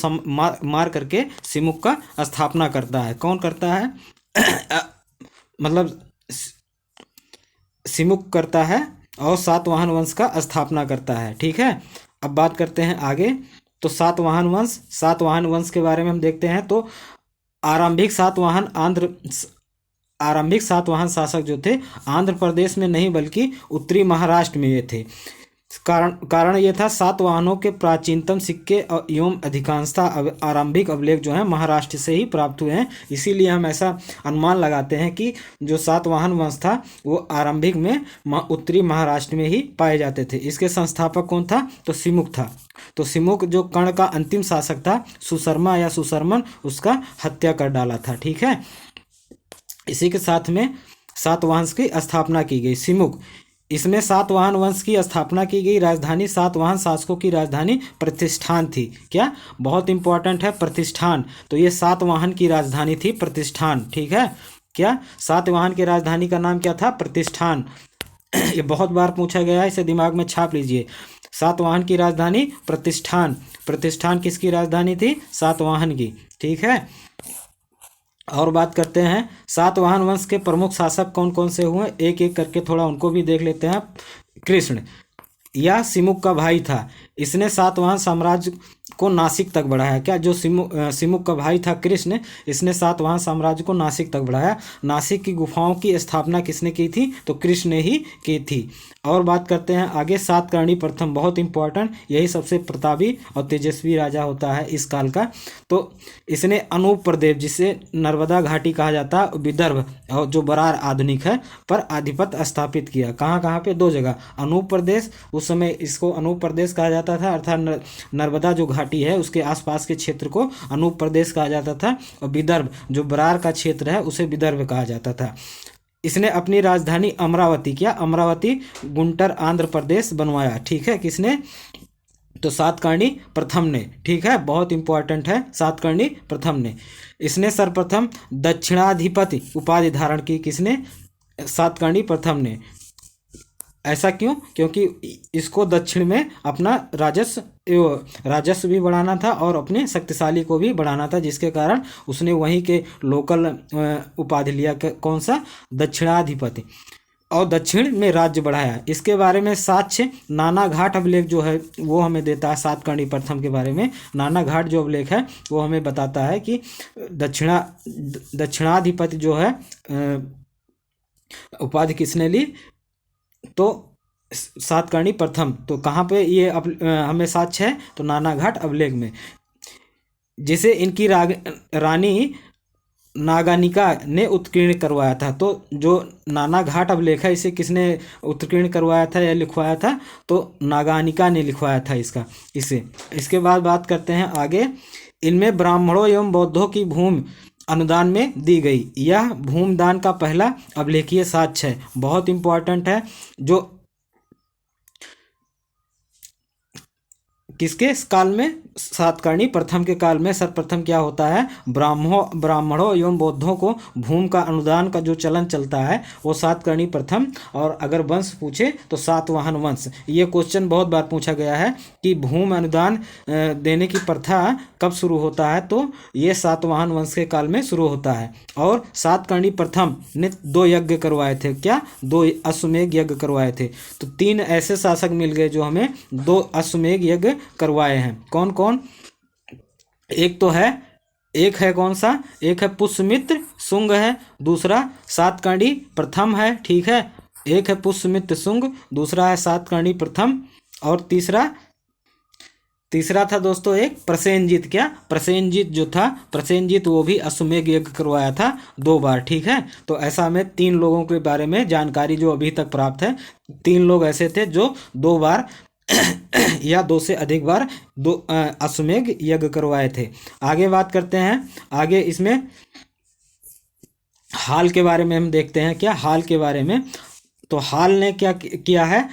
मार करके सिमुक का स्थापना करता है। कौन करता है? मतलब सिमुक करता है और सातवाहन वंश का स्थापना करता है। ठीक है। अब बात करते हैं आगे। तो सातवाहन वंश के बारे में हम देखते हैं। तो आरंभिक सातवाहन शासक जो थे, आंध्र प्रदेश में नहीं बल्कि उत्तरी महाराष्ट्र में ये थे। कारण ये था, सातवाहनों के प्राचीनतम सिक्के एवं अधिकांशतः आरंभिक अभिलेख जो हैं महाराष्ट्र से ही प्राप्त हुए हैं। इसीलिए हम ऐसा अनुमान लगाते हैं कि जो सातवाहन वंश था वो आरंभिक में उत्तरी महाराष्ट्र में ही पाए जाते थे। इसके संस्थापक कौन था? तो सिमुक था। तो सिमुक जो कर्ण का अंतिम शासक था, सुशर्मा या सुशर्मन, उसका हत्या कर डाला था। ठीक है। इसी के साथ में सातवाहन की स्थापना की गई। सिमुक, इसमें सातवाहन वंश की स्थापना की गई। राजधानी सातवाहन शासकों की राजधानी प्रतिष्ठान थी। क्या? बहुत इंपॉर्टेंट है प्रतिष्ठान। तो ये सातवाहन की राजधानी थी प्रतिष्ठान। ठीक है। क्या? सातवाहन की राजधानी का नाम क्या था? प्रतिष्ठान। ये बहुत बार पूछा गया है, इसे दिमाग में छाप लीजिए। सातवाहन की राजधानी प्रतिष्ठान। प्रतिष्ठान किसकी राजधानी थी? सातवाहन की। ठीक है। और बात करते हैं सातवाहन वंश के प्रमुख शासक कौन कौन से हुए, एक एक करके थोड़ा उनको भी देख लेते हैं। यह सिमुक का भाई था। इसने सातवाहन साम्राज्य को नासिक तक बढ़ाया। क्या जो सिमुक का भाई था कृष्ण, इसने सातवाहन साम्राज्य को नासिक तक बढ़ाया। नासिक की गुफाओं की स्थापना किसने की थी? तो कृष्ण ने ही की थी। और बात करते हैं आगे सातकर्णी प्रथम, बहुत इंपॉर्टेंट, यही सबसे प्रतापी और तेजस्वी राजा होता है इस काल का। तो इसने अनूप प्रदेश, जिसे नर्मदा घाटी कहा जाता है, विदर्भ और जो बरार आधुनिक है पर आधिपत्य स्थापित किया। कहाँ कहाँ पे? 2 जगह। अनूप प्रदेश, उस समय इसको अनूप प्रदेश कहा जाता था, अर्थात नर्मदा जो घाटी है उसके आसपास के क्षेत्र को अनूप प्रदेश कहा जाता था, और विदर्भ जो बरार का क्षेत्र है उसे विदर्भ कहा जाता था। इसने अपनी राजधानी अमरावती, क्या अमरावती, गुंटर आंध्र प्रदेश बनवाया। ठीक है, किसने? तो सातकर्णी प्रथम ने। ठीक है, बहुत इंपॉर्टेंट है, सातकर्णी प्रथम ने। इसने सर्वप्रथम दक्षिणाधिपति उपाधि धारण की। किसने? सातकर्णी प्रथम ने। ऐसा क्यों? क्योंकि इसको दक्षिण में अपना राजस्व भी बढ़ाना था और अपने शक्तिशाली को भी बढ़ाना था, जिसके कारण उसने वहीं के लोकल उपाधि लिया। कौन सा? दक्षिणाधिपति, और दक्षिण में राज्य बढ़ाया। इसके बारे में साक्ष्य नाना घाट अभिलेख जो है वो हमें देता है। सातकर्णी प्रथम के बारे में नाना घाट जो अभिलेख है वो हमें बताता है कि दक्षिणाधिपति जो है उपाधि किसने ली? तो सातकर्णी प्रथम। तो कहाँ पे ये हमें साक्ष्य है? तो नाना घाट अभिलेख में, जिसे इनकी रानी नागानिका ने उत्कीर्ण करवाया था। तो जो नाना घाट अभिलेख है इसे किसने उत्कीर्ण करवाया था या लिखवाया था? तो नागानिका ने लिखवाया था इसे। इसके बाद बात करते हैं आगे। इनमें ब्राह्मणों एवं बौद्धों की भूमि अनुदान में दी गई। यह भूमिदान का पहला अभिलेखीय साक्ष्य है, बहुत इंपॉर्टेंट है। जो किसके काल में? सातकर्णी प्रथम के काल में सर्वप्रथम क्या होता है? ब्राह्मणों एवं बौद्धों को भूमि का अनुदान का जो चलन चलता है वो सातकर्णी प्रथम। और अगर वंश पूछे तो सातवाहन वंश। ये क्वेश्चन बहुत बार पूछा गया है कि भूमि अनुदान देने की प्रथा कब शुरू होता है? तो ये सातवाहन वंश के काल में शुरू होता है। और सातकर्णी प्रथम ने 2 यज्ञ करवाए थे। क्या? 2 अश्वमेध यज्ञ करवाए थे। तो 3 ऐसे शासक मिल गए जो हमें 2 अश्वमेध यज्ञ करवाए हैं। कौन कौन? एक है कौन सा? एक है पुष्यमित्र शुंग है, दूसरा सातकर्णी प्रथम है। ठीक है, एक है पुष्यमित्र शुंग, दूसरा है सातकर्णी प्रथम, और तीसरा था दोस्तों एक प्रसेनजीत। क्या? प्रसेनजीत जो था, प्रसेनजीत वो भी अश्वमेध यज्ञ करवाया था 2 बार। ठीक है, तो ऐसा हमें 3 लोगों के बारे में जानकारी जो अभी तक प्राप्त है। 3 लोग ऐसे थे जो 2 बार या 2 से अधिक बार 2 अश्वमेध यज्ञ करवाए थे। आगे बात करते हैं। आगे इसमें हाल के बारे में हम देखते हैं। क्या? हाल के बारे में। तो हाल ने क्या किया है?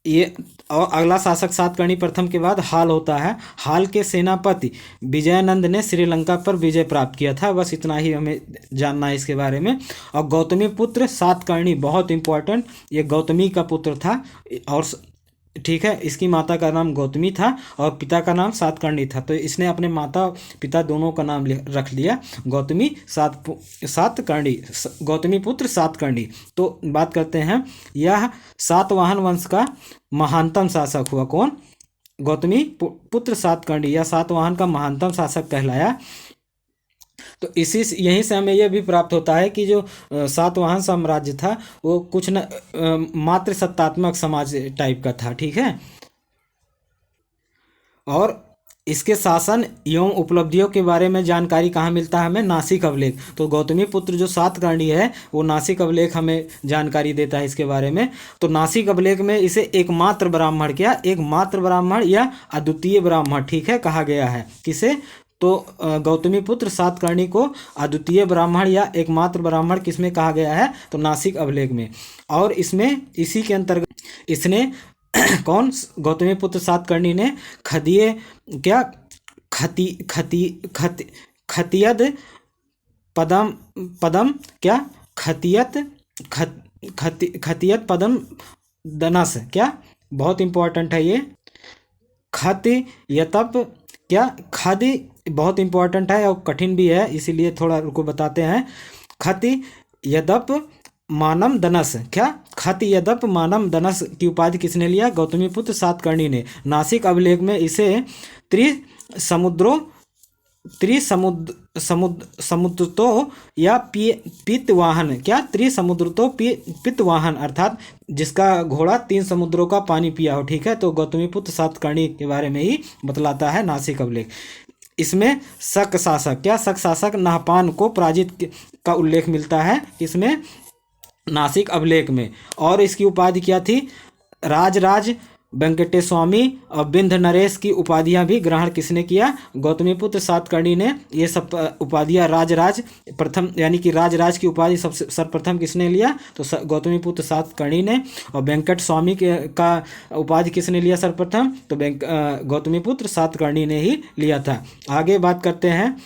ये और अगला शासक सातकर्णी प्रथम के बाद हाल होता है। हाल के सेनापति विजयानंद ने श्रीलंका पर विजय प्राप्त किया था। बस इतना ही हमें जानना है इसके बारे में। और गौतमी पुत्र सातकर्णी, बहुत इंपॉर्टेंट, ये गौतमी का पुत्र था। और ठीक है, इसकी माता का नाम गौतमी था और पिता का नाम सातकर्णी था। तो इसने अपने माता पिता दोनों का नाम रख लिया गौतमी सातकर्णी, गौतमी पुत्र सातकर्णी। तो बात करते हैं, यह सातवाहन वंश का महानतम शासक हुआ। कौन? गौतमी पुत्र सातकर्णी, या सातवाहन का महानतम शासक कहलाया। तो यहीं से हमें यह भी प्राप्त होता है कि जो सातवाहन साम्राज्य था वो कुछ न मात्र सत्तात्मक समाज टाइप का था। ठीक है, और इसके शासन एवं उपलब्धियों के बारे में जानकारी कहाँ मिलता है हमें? नासिक अभिलेख। तो गौतमी पुत्र जो सातकर्णी है वो नासिक अभिलेख हमें जानकारी देता है इसके बारे में। तो नासिक अभिलेख में इसे एकमात्र ब्राह्मण, क्या एकमात्र ब्राह्मण या अद्वितीय ब्राह्मण, ठीक है, कहा गया है। किसे? तो गौतमी पुत्र सातकर्णी को अद्वितीय ब्राह्मण या एकमात्र ब्राह्मण किसमें कहा गया है? तो नासिक अभिलेख में। और इसमें इसी के अंतर्गत इसने कौन? गौतमी पुत्र सातकर्णी ने खतियद पदम क्या? खतियत पदम दनस, क्या? बहुत इंपॉर्टेंट है ये। खतियतप, क्या? खादी बहुत इंपॉर्टेंट है और कठिन भी है, इसीलिए थोड़ा रुको बताते हैं। खति यदप मानम दनस, क्या खत यद्यप मानम दनस की उपाधि किसने लिया? गौतमीपुत्र सातकर्णी ने। नासिक अभिलेख में इसे त्रिसमुद्रो समुद्रतो या पितवाहन, क्या त्रिसमुद्रतो पितवाहन, अर्थात जिसका घोड़ा 3 समुद्रों का पानी पिया हो। ठीक है, तो गौतमीपुत्र सातकर्णी के बारे में ही बतलाता है नासिक अभिलेख। इसमें शक शासक, क्या शक शासक नहपान को पराजित का उल्लेख मिलता है इसमें नासिक अभिलेख में। और इसकी उपाधि क्या थी? राजराज वेंकटेस्वामी और बिंध नरेश की उपाधियां भी ग्रहण किसने किया? गौतमीपुत्र सातकर्णी ने। ये सब उपाधियां राजराज प्रथम, यानी कि राजराज की उपाधि सबसे सर्वप्रथम किसने लिया? तो गौतमीपुत्र सातकर्णी ने। और वेंकट स्वामी का उपाधि किसने लिया सर्वप्रथम? तो गौतमीपुत्र सातकर्णी ने ही लिया था। आगे बात करते हैं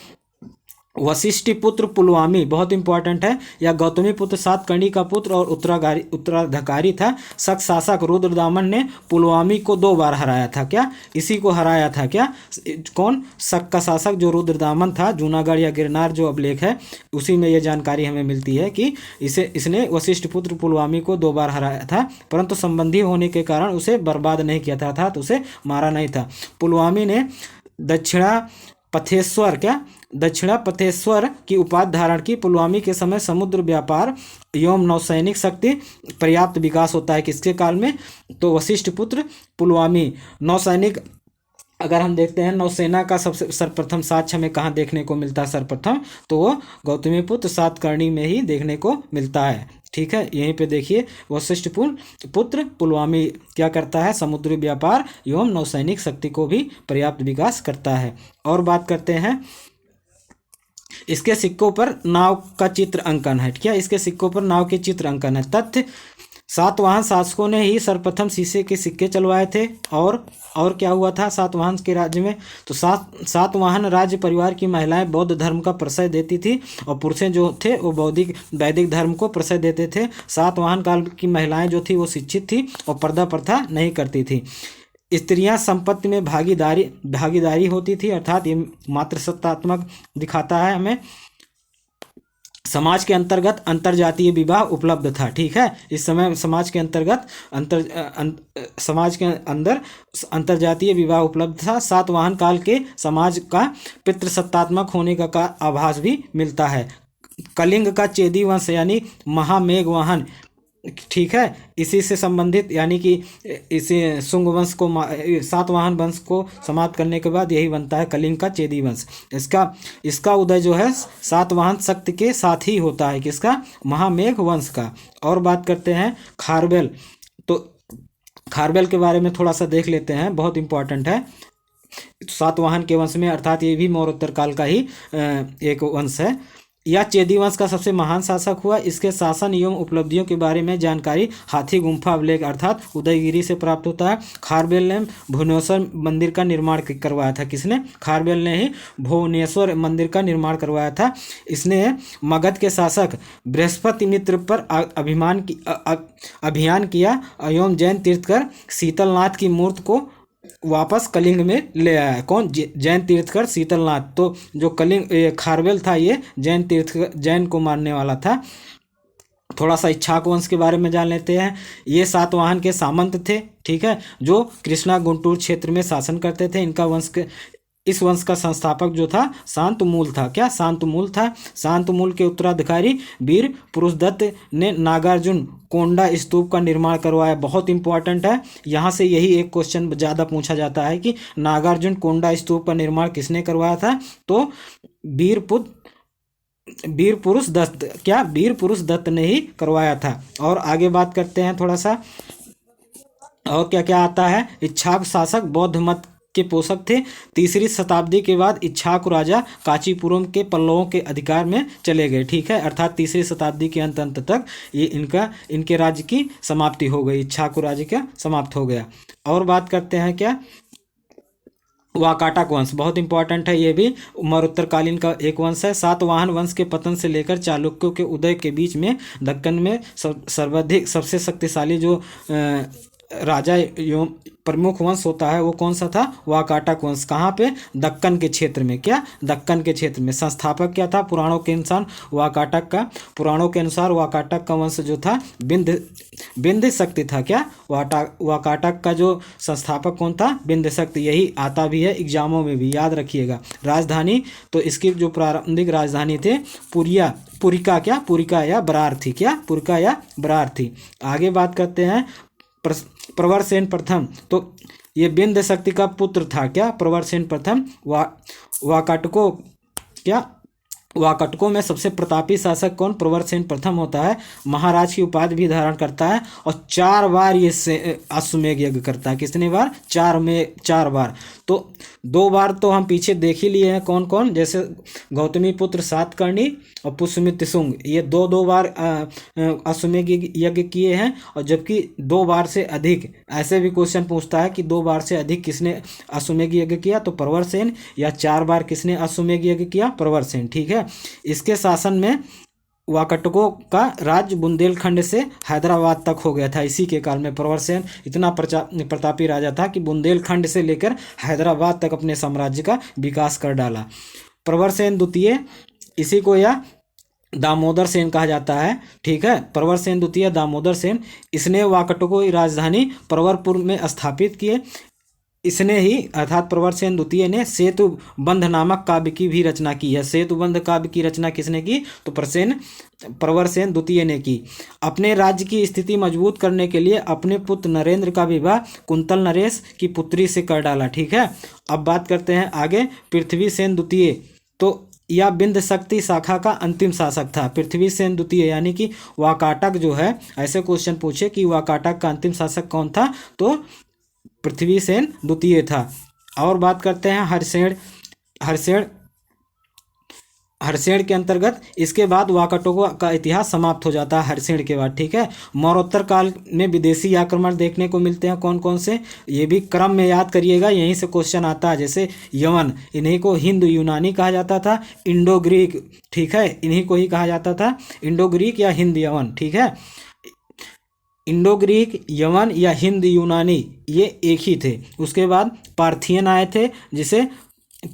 वशिष्ठिपुत्र पुलवामी, बहुत इंपॉर्टेंट है। यह गौतमीपुत्र सातकर्णी का पुत्र और उत्तराधिकारी था। शक शासक रुद्रदामन ने पुलवामी को 2 बार हराया था। क्या इसी को हराया था? क्या कौन? शक का शासक जो रुद्रदामन था। जूनागढ़ या गिरनार जो अभिलेख है उसी में यह जानकारी हमें मिलती है कि इसने वशिष्ठिपुत्र पुलवामी को 2 बार हराया था, परंतु संबंधी होने के कारण उसे बर्बाद नहीं किया था, अर्थात उसे मारा नहीं था। पुलवामी ने दक्षिणा पथेश्वर की उपाधि धारण की। पुलवामी के समय समुद्र व्यापार एवं नौसैनिक शक्ति पर्याप्त विकास होता है किसके काल में? तो वशिष्ठिपुत्र पुलवामी। नौसैनिक, अगर हम देखते हैं नौसेना का सबसे सर्वप्रथम साक्ष्य हमें कहाँ देखने को मिलता है सर्वप्रथम? तो वो गौतमीपुत्र सातकर्णी में ही देखने को मिलता है। ठीक है, यहीं पे देखिए वशिष्ठिपुत्र पुलवामी क्या करता है? समुद्री व्यापार एवं नौसैनिक शक्ति को भी पर्याप्त विकास करता है। और बात करते हैं इसके सिक्कों पर नाव का चित्र अंकन है। क्या इसके सिक्कों पर नाव के चित्र अंकन है? तथ्य सातवाहन शासकों ने ही सर्वप्रथम शीशे के सिक्के चलवाए थे। और क्या हुआ था सातवाहन के राज्य में? तो सातवाहन राज्य परिवार की महिलाएं बौद्ध धर्म का प्रशय देती थी और पुरुष जो थे वो वैदिक धर्म को प्रशय देते थे। सातवाहन काल की महिलाएं जो थी वो शिक्षित थी और पर्दा प्रथा नहीं करती थी। स्त्रियां संपत्ति में भागीदारी होती थी, अर्थात ये मातृसत्तात्मक दिखाता है हमें। समाज के अंतर्गत अंतरजातीय विवाह उपलब्ध था। ठीक है, इस समय समाज के अंदर अंतरजातीय विवाह उपलब्ध था। सातवाहन काल के समाज का पितृसत्तात्मक होने का आभास भी मिलता है। कलिंग का चेदी वंश यानी महामेघवाहन, ठीक है, इसी से संबंधित, यानी कि इसी शुंग वंश को, सातवाहन वंश को समाप्त करने के बाद यही बनता है कलिंग का चेदी वंश। इसका उदय जो है सातवाहन शक्ति के साथ ही होता है, किसका? महामेघ वंश का। और बात करते हैं खारवेल। तो खारवेल के बारे में थोड़ा सा देख लेते हैं, बहुत इंपॉर्टेंट है। सातवाहन के वंश में, अर्थात ये भी मौर्योत्तर काल का ही एक वंश है। यह चेदी वंश का सबसे महान शासक हुआ। इसके शासन एवं उपलब्धियों के बारे में जानकारी हाथी गुम्फा अभिलेख अर्थात उदयगिरी से प्राप्त होता है। खारवेल ने भुवनेश्वर मंदिर का निर्माण करवाया था। किसने? खारवेल ने ही भुवनेश्वर मंदिर का निर्माण करवाया था। इसने मगध के शासक बृहस्पति मित्र पर अभियान किया एवं जैन तीर्थकर शीतलनाथ की मूर्ति को वापस कलिंग में ले आया। कौन? जैन तीर्थकर शीतलनाथ। तो जो खारवेल था ये जैन को मानने वाला था। थोड़ा सा इच्छाक वंश के बारे में जान लेते हैं। ये सातवाहन के सामंत थे, ठीक है, जो कृष्णा गुंटूर क्षेत्र में शासन करते थे। इस वंश का संस्थापक जो था शांतमूल था। क्या? शांतमूल था। शांतमूल के उत्तराधिकारी वीर पुरुषदत्त ने नागार्जुन कोंडा स्तूप का निर्माण करवाया। बहुत इंपॉर्टेंट है, यहाँ से यही एक क्वेश्चन ज़्यादा पूछा जाता है कि नागार्जुन कोंडा स्तूप का निर्माण किसने करवाया था? तो वीर पुरुष दत्त। क्या? वीर पुरुष दत्त ने ही करवाया था। और आगे बात करते हैं थोड़ा सा, और क्या क्या आता है। इच्छाक शासक बौद्ध मत के पोषक थे। 3री शताब्दी के बाद इच्छाकु राजा कांचीपुरम के पल्लवों के अधिकार में चले गए। ठीक है, अर्थात 3री शताब्दी के अंत तक ये इनके राज्य की समाप्ति हो गई। इच्छाकु राज्य का समाप्त हो गया। और बात करते हैं क्या, वाकाटक वंश। बहुत इंपॉर्टेंट है, ये भी मौर्योत्तरकालीन का एक वंश है। सातवाहन वंश के पतन से लेकर चालुक्यों के उदय के बीच में दक्कन में सर्वाधिक सबसे शक्तिशाली जो राजा एवं प्रमुख वंश होता है वो कौन सा था? वाकाटक वंश। कहाँ पे? दक्कन के क्षेत्र में। क्या? दक्कन के क्षेत्र में। संस्थापक क्या था पुराणों के अनुसार? वाकाटक का। पुराणों के अनुसार वाकाटक का वंश जो था विंध्य शक्ति था। क्या? वाकाटक का जो संस्थापक कौन था? विंध्य शक्ति। यही आता भी है एग्जामों में भी, याद रखिएगा। राजधानी तो इसकी जो प्रारंभिक राजधानी थे पुरिका। क्या? पुरिका या बरार थी। क्या? पुरिका या बरार थी। आगे बात करते हैं प्रवरसेन प्रथम। तो ये विंध्य शक्ति का पुत्र था। क्या? प्रवरसेन प्रथम। वाकाटकों क्या? वाकाटकों में सबसे प्रतापी शासक कौन? प्रवरसेन प्रथम होता है। महाराज की उपाधि भी धारण करता है और 4 बार ये अश्वमेध यज्ञ करता है। कितने बार? 4 बार। तो 2 बार तो हम पीछे देख ही लिए हैं कौन कौन, जैसे गौतमी पुत्र सातकर्णी और पुष्यमित्र शुंग, ये 2 बार अश्वमेध यज्ञ किए हैं। और जबकि 2 बार से अधिक, ऐसे भी क्वेश्चन पूछता है कि 2 बार से अधिक किसने अश्वमेध यज्ञ किया? तो प्रवरसेन। या 4 बार किसने अश्वमेध यज्ञ किया? प्रवरसेन। ठीक है। इसके शासन में वाकाटकों का राज्य बुंदेलखंड से हैदराबाद तक हो गया था। इसी के काल में प्रवरसेन इतना प्रतापी राजा था कि बुंदेलखंड से लेकर हैदराबाद तक अपने साम्राज्य का विकास कर डाला। प्रवरसेन द्वितीय, इसी को या दामोदर सेन कहा जाता है। ठीक है। प्रवरसेन द्वितीय दामोदर सेन, इसने वाकाटकों की राजधानी प्रवरपुर में स्थापित किए। इसने ही अर्थात प्रवरसेन द्वितीय ने सेतुबंध नामक काव्य की भी रचना की है। सेतुबंध काव्य की रचना किसने की? तो प्रवरसेन द्वितीय ने की। अपने राज्य की स्थिति मजबूत करने के लिए अपने पुत्र नरेंद्र का विवाह कुंतल नरेश की पुत्री से कर डाला। ठीक है। अब बात करते हैं आगे पृथ्वीसेन द्वितीय। तो यह विंध्य शक्ति शाखा का अंतिम शासक था। पृथ्वीसेन द्वितीय यानी कि वाकाटक जो है, ऐसे क्वेश्चन पूछे कि वाकाटक का अंतिम शासक कौन था? तो पृथ्वीसेन द्वितीय था। और बात करते हैं हर्षेण के अंतर्गत। इसके बाद वाकाटकों का इतिहास समाप्त हो जाता है हर्षेण के बाद। ठीक है। मौर्योत्तर काल में विदेशी आक्रमण देखने को मिलते हैं कौन कौन से, ये भी क्रम में याद करिएगा, यहीं से क्वेश्चन आता है। जैसे यवन, इन्हीं को हिंद यूनानी कहा जाता था। इंडो ग्रीक, ठीक है, इन्हीं को ही कहा जाता था इंडो ग्रीक या हिंद यवन। ठीक है। इंडो ग्रीक, यवन या हिंद यूनानी ये एक ही थे। उसके बाद पार्थियन आए थे जिसे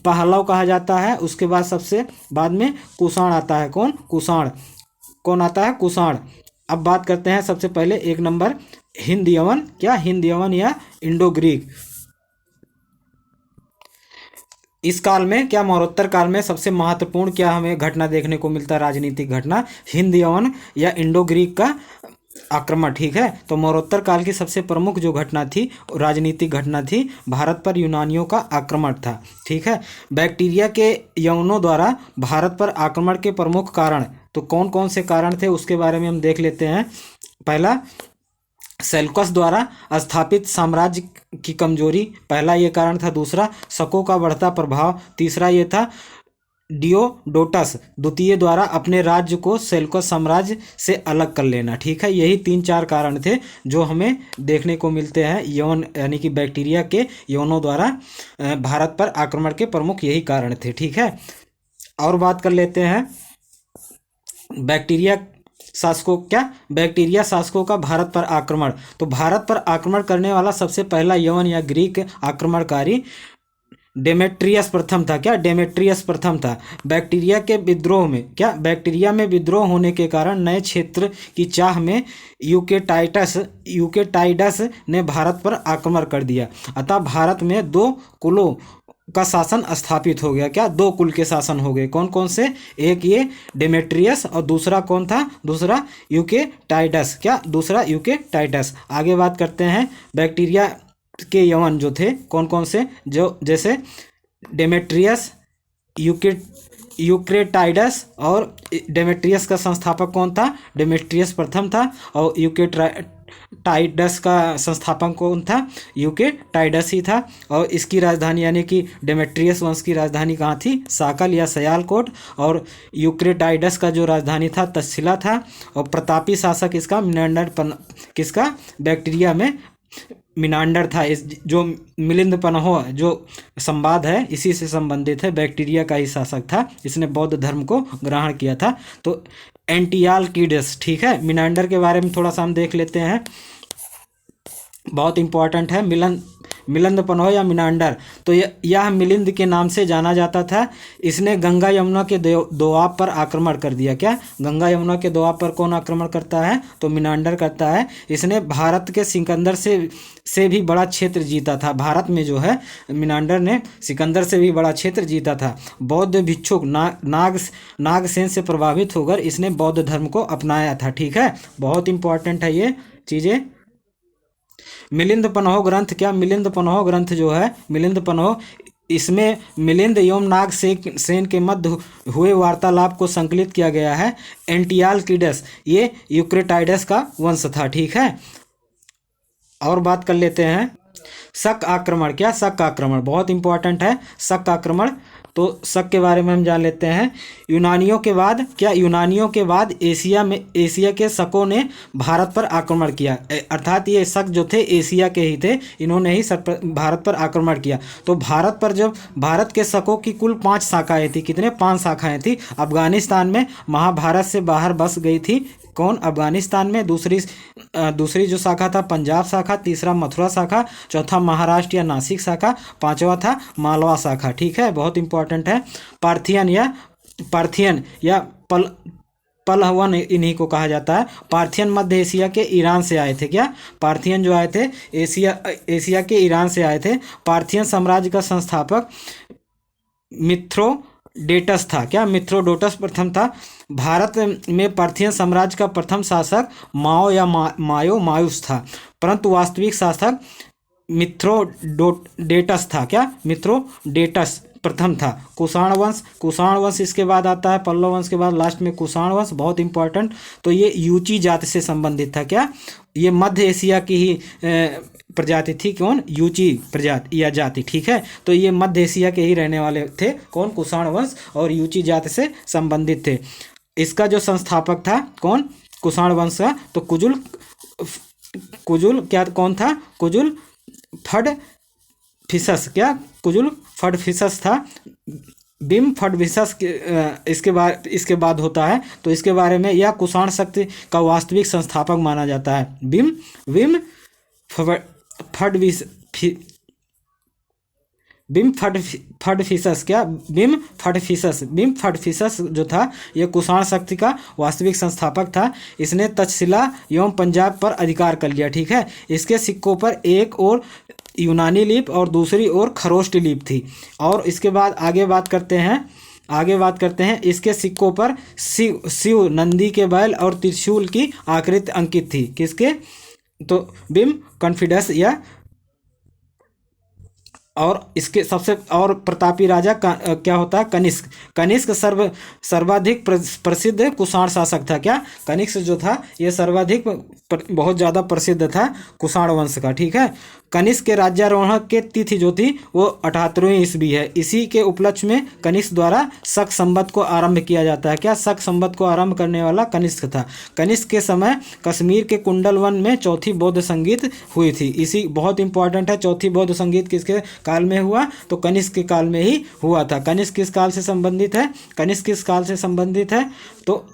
पहलव कहा जाता है। उसके बाद सबसे बाद में कुषाण आता है। कौन आता है? कुषाण। अब बात करते हैं सबसे पहले 1 नंबर हिंद यवन। क्या? हिंद यवन या इंडो ग्रीक। इस काल में क्या, मौर्योत्तर काल में सबसे महत्वपूर्ण क्या हमें घटना देखने को मिलता है? राजनीतिक घटना हिंद यवन या इंडो ग्रीक का आक्रमण। ठीक है। तो मौर्योत्तर काल की सबसे प्रमुख जो घटना थी, राजनीतिक घटना थी, भारत पर यूनानियों का आक्रमण था। ठीक है। बैक्टीरिया के यवनों द्वारा भारत पर आक्रमण के प्रमुख कारण, तो कौन कौन से कारण थे उसके बारे में हम देख लेते हैं। पहला, सेल्यूकस द्वारा स्थापित साम्राज्य की कमजोरी, पहला ये कारण था। दूसरा, शकों का बढ़ता प्रभाव। तीसरा ये था डियोडोटस द्वितीय द्वारा अपने राज्य को सेल्यूकस साम्राज्य से अलग कर लेना। ठीक है। यही 3-4 कारण थे जो हमें देखने को मिलते हैं यवन यानी कि बैक्टीरिया के यवनों द्वारा भारत पर आक्रमण के प्रमुख यही कारण थे। ठीक है। और बात कर लेते हैं बैक्टीरिया शासकों का भारत पर आक्रमण। तो भारत पर आक्रमण करने वाला सबसे पहला यवन या ग्रीक आक्रमणकारी डेमेट्रियस प्रथम था। क्या? डेमेट्रियस प्रथम था। बैक्टीरिया के विद्रोह में, क्या, बैक्टीरिया में विद्रोह होने के कारण नए क्षेत्र की चाह में यूकेटाइडस ने भारत पर आक्रमण कर दिया। अतः भारत में 2 कुलों का शासन स्थापित हो गया। क्या? 2 कुल के शासन हो गए। कौन कौन से? एक ये डेमेट्रियस और दूसरा कौन था? दूसरा यूकेटाइडस। क्या? दूसरा यूकेटाइडस। आगे बात करते हैं बैक्टीरिया के यवन जो थे कौन कौन से, जो जैसे डेमेट्रियस, यूक्रेटाइडस। और डेमेट्रियस का संस्थापक कौन था? डेमेट्रियस प्रथम था। और यूकेटाइडस का संस्थापक कौन था? यूकेटाइडस ही था। और इसकी राजधानी यानी कि डेमेट्रियस वंश की राजधानी कहाँ थी? साकल या सयालकोट। और यूक्रेटाइडस का जो राजधानी था तक्षशिला था। और प्रतापी शासक इसका किसका? बैक्टीरिया में मिनांडर था। इस जो मिलिंद पनहो जो संवाद है इसी से संबंधित है। बैक्टीरिया का ही शासक था। इसने बौद्ध धर्म को ग्रहण किया था। तो एंटियालकीडस। ठीक है। मिनांडर के बारे में थोड़ा सा हम देख लेते हैं। बहुत इंपॉर्टेंट है। मिलिंद पनहो या मिनांडर, तो यह मिलिंद के नाम से जाना जाता था। इसने गंगा यमुना के दोआब पर आक्रमण कर दिया। क्या गंगा यमुना के दोआब पर कौन आक्रमण करता है? तो मिनांडर करता है। इसने भारत के सिकंदर से भी बड़ा क्षेत्र जीता था। भारत में जो है मिनांडर ने सिकंदर से भी बड़ा क्षेत्र जीता था। बौद्ध भिक्षुक नागसेन से प्रभावित होकर इसने बौद्ध धर्म को अपनाया था। ठीक है, बहुत इंपॉर्टेंट है ये चीज़ें। मिलिंद पनहो ग्रंथ, क्या मिलिंद पनहो ग्रंथ जो है मिलिंद पनहो, इसमें मिलिंद एवं नागसेन के मध्य हुए वार्तालाप को संकलित किया गया है। एंटियालकिडस ये यूक्रेटाइडस का वंश था। ठीक है, और बात कर लेते हैं शक आक्रमण। क्या शक आक्रमण बहुत इंपॉर्टेंट है। शक आक्रमण, तो शक के बारे में हम जान लेते हैं। यूनानियों के बाद एशिया के शकों ने भारत पर आक्रमण किया। अर्थात ये शक जो थे एशिया के ही थे, इन्होंने ही भारत पर आक्रमण किया। तो भारत के शकों की कुल 5 शाखाएं थी। कितने? 5 शाखाएं थी। अफगानिस्तान में महाभारत से बाहर बस गई थी। कौन? अफगानिस्तान में। दूसरी जो शाखा था पंजाब शाखा, तीसरा मथुरा शाखा, चौथा महाराष्ट्र या नासिक शाखा, पांचवा था मालवा शाखा। ठीक है, बहुत इंपॉर्टेंट है। पार्थियन या पलहवन इन्हीं को कहा जाता है। पार्थियन मध्य एशिया के ईरान से आए थे। क्या पार्थियन जो आए थे एशिया के ईरान से आए थे। पार्थियन साम्राज्य का संस्थापक मिथ्रोडेटस था। क्या मिथ्रोडोटस प्रथम था। भारत में पार्थियन साम्राज्य का प्रथम शासक मायुस था, परंतु वास्तविक शासक मिथ्रोडेटस था। क्या मिथ्रोडेटस प्रथम था। कुषाण वंश इसके बाद आता है। पल्लव वंश के बाद लास्ट में कुषाण वंश, बहुत इंपॉर्टेंट। तो ये यूची जाति से संबंधित था। क्या ये मध्य एशिया की ही प्रजाति थी। कौन? यूची प्रजाति या जाति। ठीक है, तो ये मध्य एशिया के ही रहने वाले थे। कौन? कुषाण वंश, और यूची जाति से संबंधित थे। इसका जो संस्थापक था कौन? कुषाण वंश का। तो कुजुल क्या कौन था? कुजुल फडफिसस। क्या कुजुल फडफिसस था। बिम फडफिसस इसके बाद होता है। तो इसके बारे में यह कुषाण शक्ति का वास्तविक संस्थापक माना जाता है। बिम फडफिसस। क्या बिम फडफिसस जो था यह कुषाण शक्ति का वास्तविक संस्थापक था। इसने तक्षशिला एवं पंजाब पर अधिकार कर लिया। ठीक है, इसके सिक्कों पर एक और यूनानी लिपि और दूसरी ओर खरोष्ट लिपि थी। और इसके बाद आगे बात करते हैं इसके सिक्कों पर शिव नंदी के बैल और त्रिशूल की आकृति अंकित थी। किसके? तो बिम कॉन्फिडेंस या और इसके सबसे और प्रतापी राजा क्या होता है? कनिष्क सर्वाधिक प्रसिद्ध कुषाण शासक था। क्या कनिष्क जो था ये सर्वाधिक बहुत ज़्यादा प्रसिद्ध था कुषाण वंश का। ठीक है, कनिष्क के राज्यारोहण के तिथि जो थी वो 78वीं ईस्वी है। इसी के उपलक्ष्य में कनिष्क द्वारा शक संवत को आरंभ किया जाता है। क्या शक संवत को आरंभ करने वाला कनिष्क था। कनिष्क के समय कश्मीर के कुंडल वन में चौथी बौद्ध संगीत हुई थी। इसी बहुत इंपॉर्टेंट है, चौथी बौद्ध संगीत किसके काल में हुआ? तो कनिष्क के काल में ही हुआ था। कनिष्क किस काल से संबंधित है? कनिष्क किस काल से संबंधित है? तो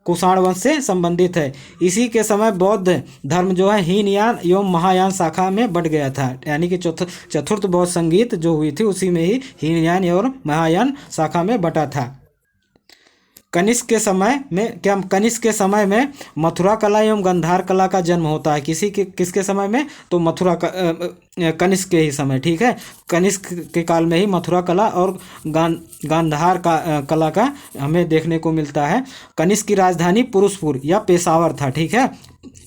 कुषाण वंश से संबंधित है। इसी के समय बौद्ध धर्म जो है हीनयान एवं महायान शाखा में बट गया था। यानी कि चतुर्थ बौद्ध संगीत जो हुई थी उसी में ही हीनयान और महायान शाखा में बटा था। कनिष्क के समय में मथुरा कला एवं गांधार कला का जन्म होता है। किसके समय में? तो कनिष्क के ही समय। ठीक है, कनिष्क के काल में ही मथुरा कला और गांधार कला का हमें देखने को मिलता है। कनिष्क की राजधानी पुरुषपुर या पेशावर था। ठीक है,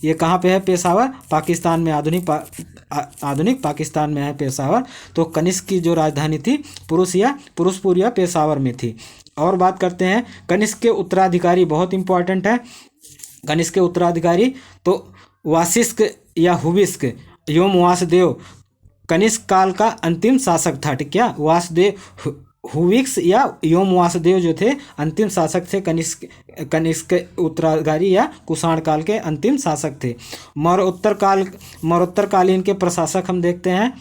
ये कहाँ पे है? पेशावर, पाकिस्तान में, आधुनिक पाकिस्तान में है पेशावर। तो कनिष्क की जो राजधानी थी पुरुषपुर या पेशावर में थी। और बात करते हैं कनिष्क के उत्तराधिकारी, बहुत इंपॉर्टेंट है। कनिष्क के उत्तराधिकारी तो वासिष्क या हुविस्क एवं वासुदेव कनिष्क काल का अंतिम शासक था। ठीक है, हुविक्स या एवं वासुदेव जो थे अंतिम शासक थे। कनिष्क के उत्तराधिकारी या कुषाण काल के अंतिम शासक थे। मौर्योत्तरकालीन के प्रशासक हम देखते हैं।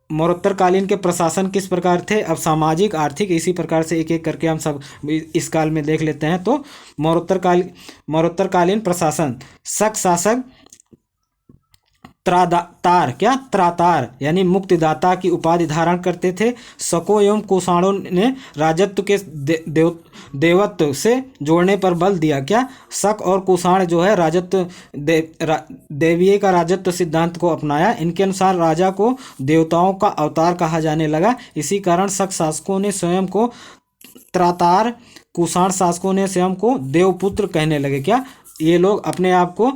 मौर्योत्तरकालीन के प्रशासन किस प्रकार थे? अब सामाजिक आर्थिक इसी प्रकार से एक एक करके हम सब इस काल में देख लेते हैं। तो मौर्योत्तरकालीन प्रशासन शक शासक त्रातार क्या त्रातार यानी मुक्तिदाता की उपाधि धारण करते थे। शकों एवं कुषाणों ने राजत्व के देवत्व से जोड़ने पर बल दिया। क्या शक और कुषाण जो है राजत्व देवीय का राजत्व सिद्धांत को अपनाया। इनके अनुसार राजा को देवताओं का अवतार कहा जाने लगा। इसी कारण शक शासकों ने स्वयं को त्रातार, कुषाण शासकों ने स्वयं को देवपुत्र कहने लगे। क्या ये लोग अपने आप को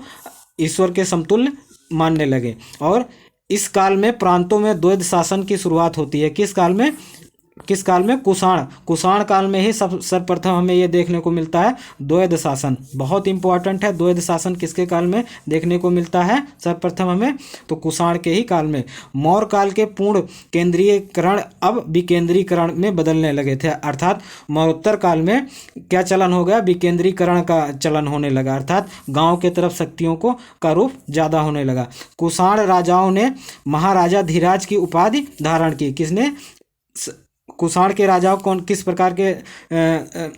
ईश्वर के समतुल्य मानने लगे। और इस काल में प्रांतों में द्वैध शासन की शुरुआत होती है। किस काल में कुषाण काल में ही सर्वप्रथम हमें ये देखने को मिलता है द्वैध शासन। बहुत इंपॉर्टेंट है, द्वैध शासन किसके काल में देखने को मिलता है सर्वप्रथम हमें, तो कुषाण के ही काल में। मौर्य काल के पूर्ण केंद्रीयकरण अब विकेंद्रीकरण में बदलने लगे थे, अर्थात मौर्योत्तर काल में क्या चलन हो गया, विकेंद्रीकरण का चलन होने लगा, अर्थात गांव के तरफ शक्तियों को का रूप ज़्यादा होने लगा। कुषाण राजाओं ने महाराजा धीराज की उपाधि धारण की। किसने? कुषाण के राजाओं कौन किस प्रकार के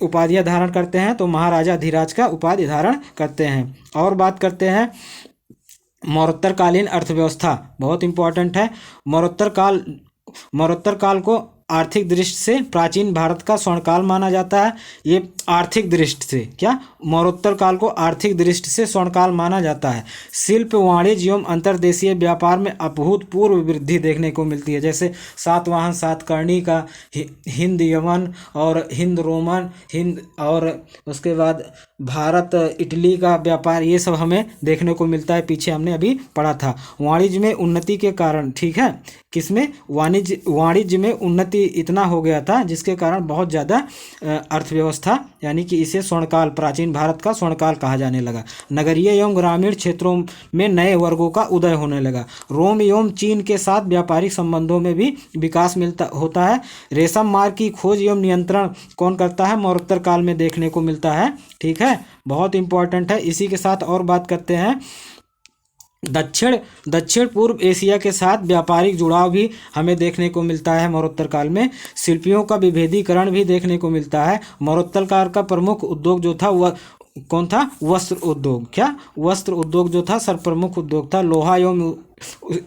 उपाधियां धारण करते हैं, तो महाराजा धीराज का उपाधि धारण करते हैं। और बात करते हैं मौर्योत्तरकालीन अर्थव्यवस्था, बहुत इंपॉर्टेंट है। मौर्योत्तर काल को आर्थिक दृष्टि से प्राचीन भारत का स्वर्णकाल माना जाता है। ये आर्थिक दृष्टि से क्या मौर्योत्तर काल को आर्थिक दृष्टि से स्वर्णकाल माना जाता है। शिल्प, वाणिज्य एवं अंतर्देशीय व्यापार में अभूतपूर्व वृद्धि देखने को मिलती है। जैसे सातवाहन सातकर्णी का हिंद यमन और हिंद रोमन हिंद, और उसके बाद भारत इटली का व्यापार, ये सब हमें देखने को मिलता है। पीछे हमने अभी पढ़ा था। वाणिज्य में उन्नति के कारण, ठीक है, किसमें? वाणिज्य में उन्नति इतना हो गया था जिसके कारण बहुत ज़्यादा अर्थव्यवस्था, यानी कि इसे स्वर्णकाल, प्राचीन भारत का स्वर्णकाल कहा जाने लगा। नगरीय एवं ग्रामीण क्षेत्रों में नए वर्गों का उदय होने लगा। रोम एवं चीन के साथ व्यापारिक संबंधों में भी विकास होता है। रेशम मार्ग की खोज एवं नियंत्रण कौन करता है? मौर्योत्तर काल में देखने को मिलता है, ठीक है, बहुत इंपॉर्टेंट है। इसी के साथ और बात करते हैं दक्षिण पूर्व एशिया के साथ व्यापारिक जुड़ाव भी हमें देखने को मिलता है मौर्योत्तर काल में। शिल्पियों का विभेदीकरण भी देखने को मिलता है। मौर्योत्तर काल का प्रमुख उद्योग जो था वह कौन था? वस्त्र उद्योग। क्या? वस्त्र उद्योग जो था सर्वप्रमुख उद्योग था। लोहा एवं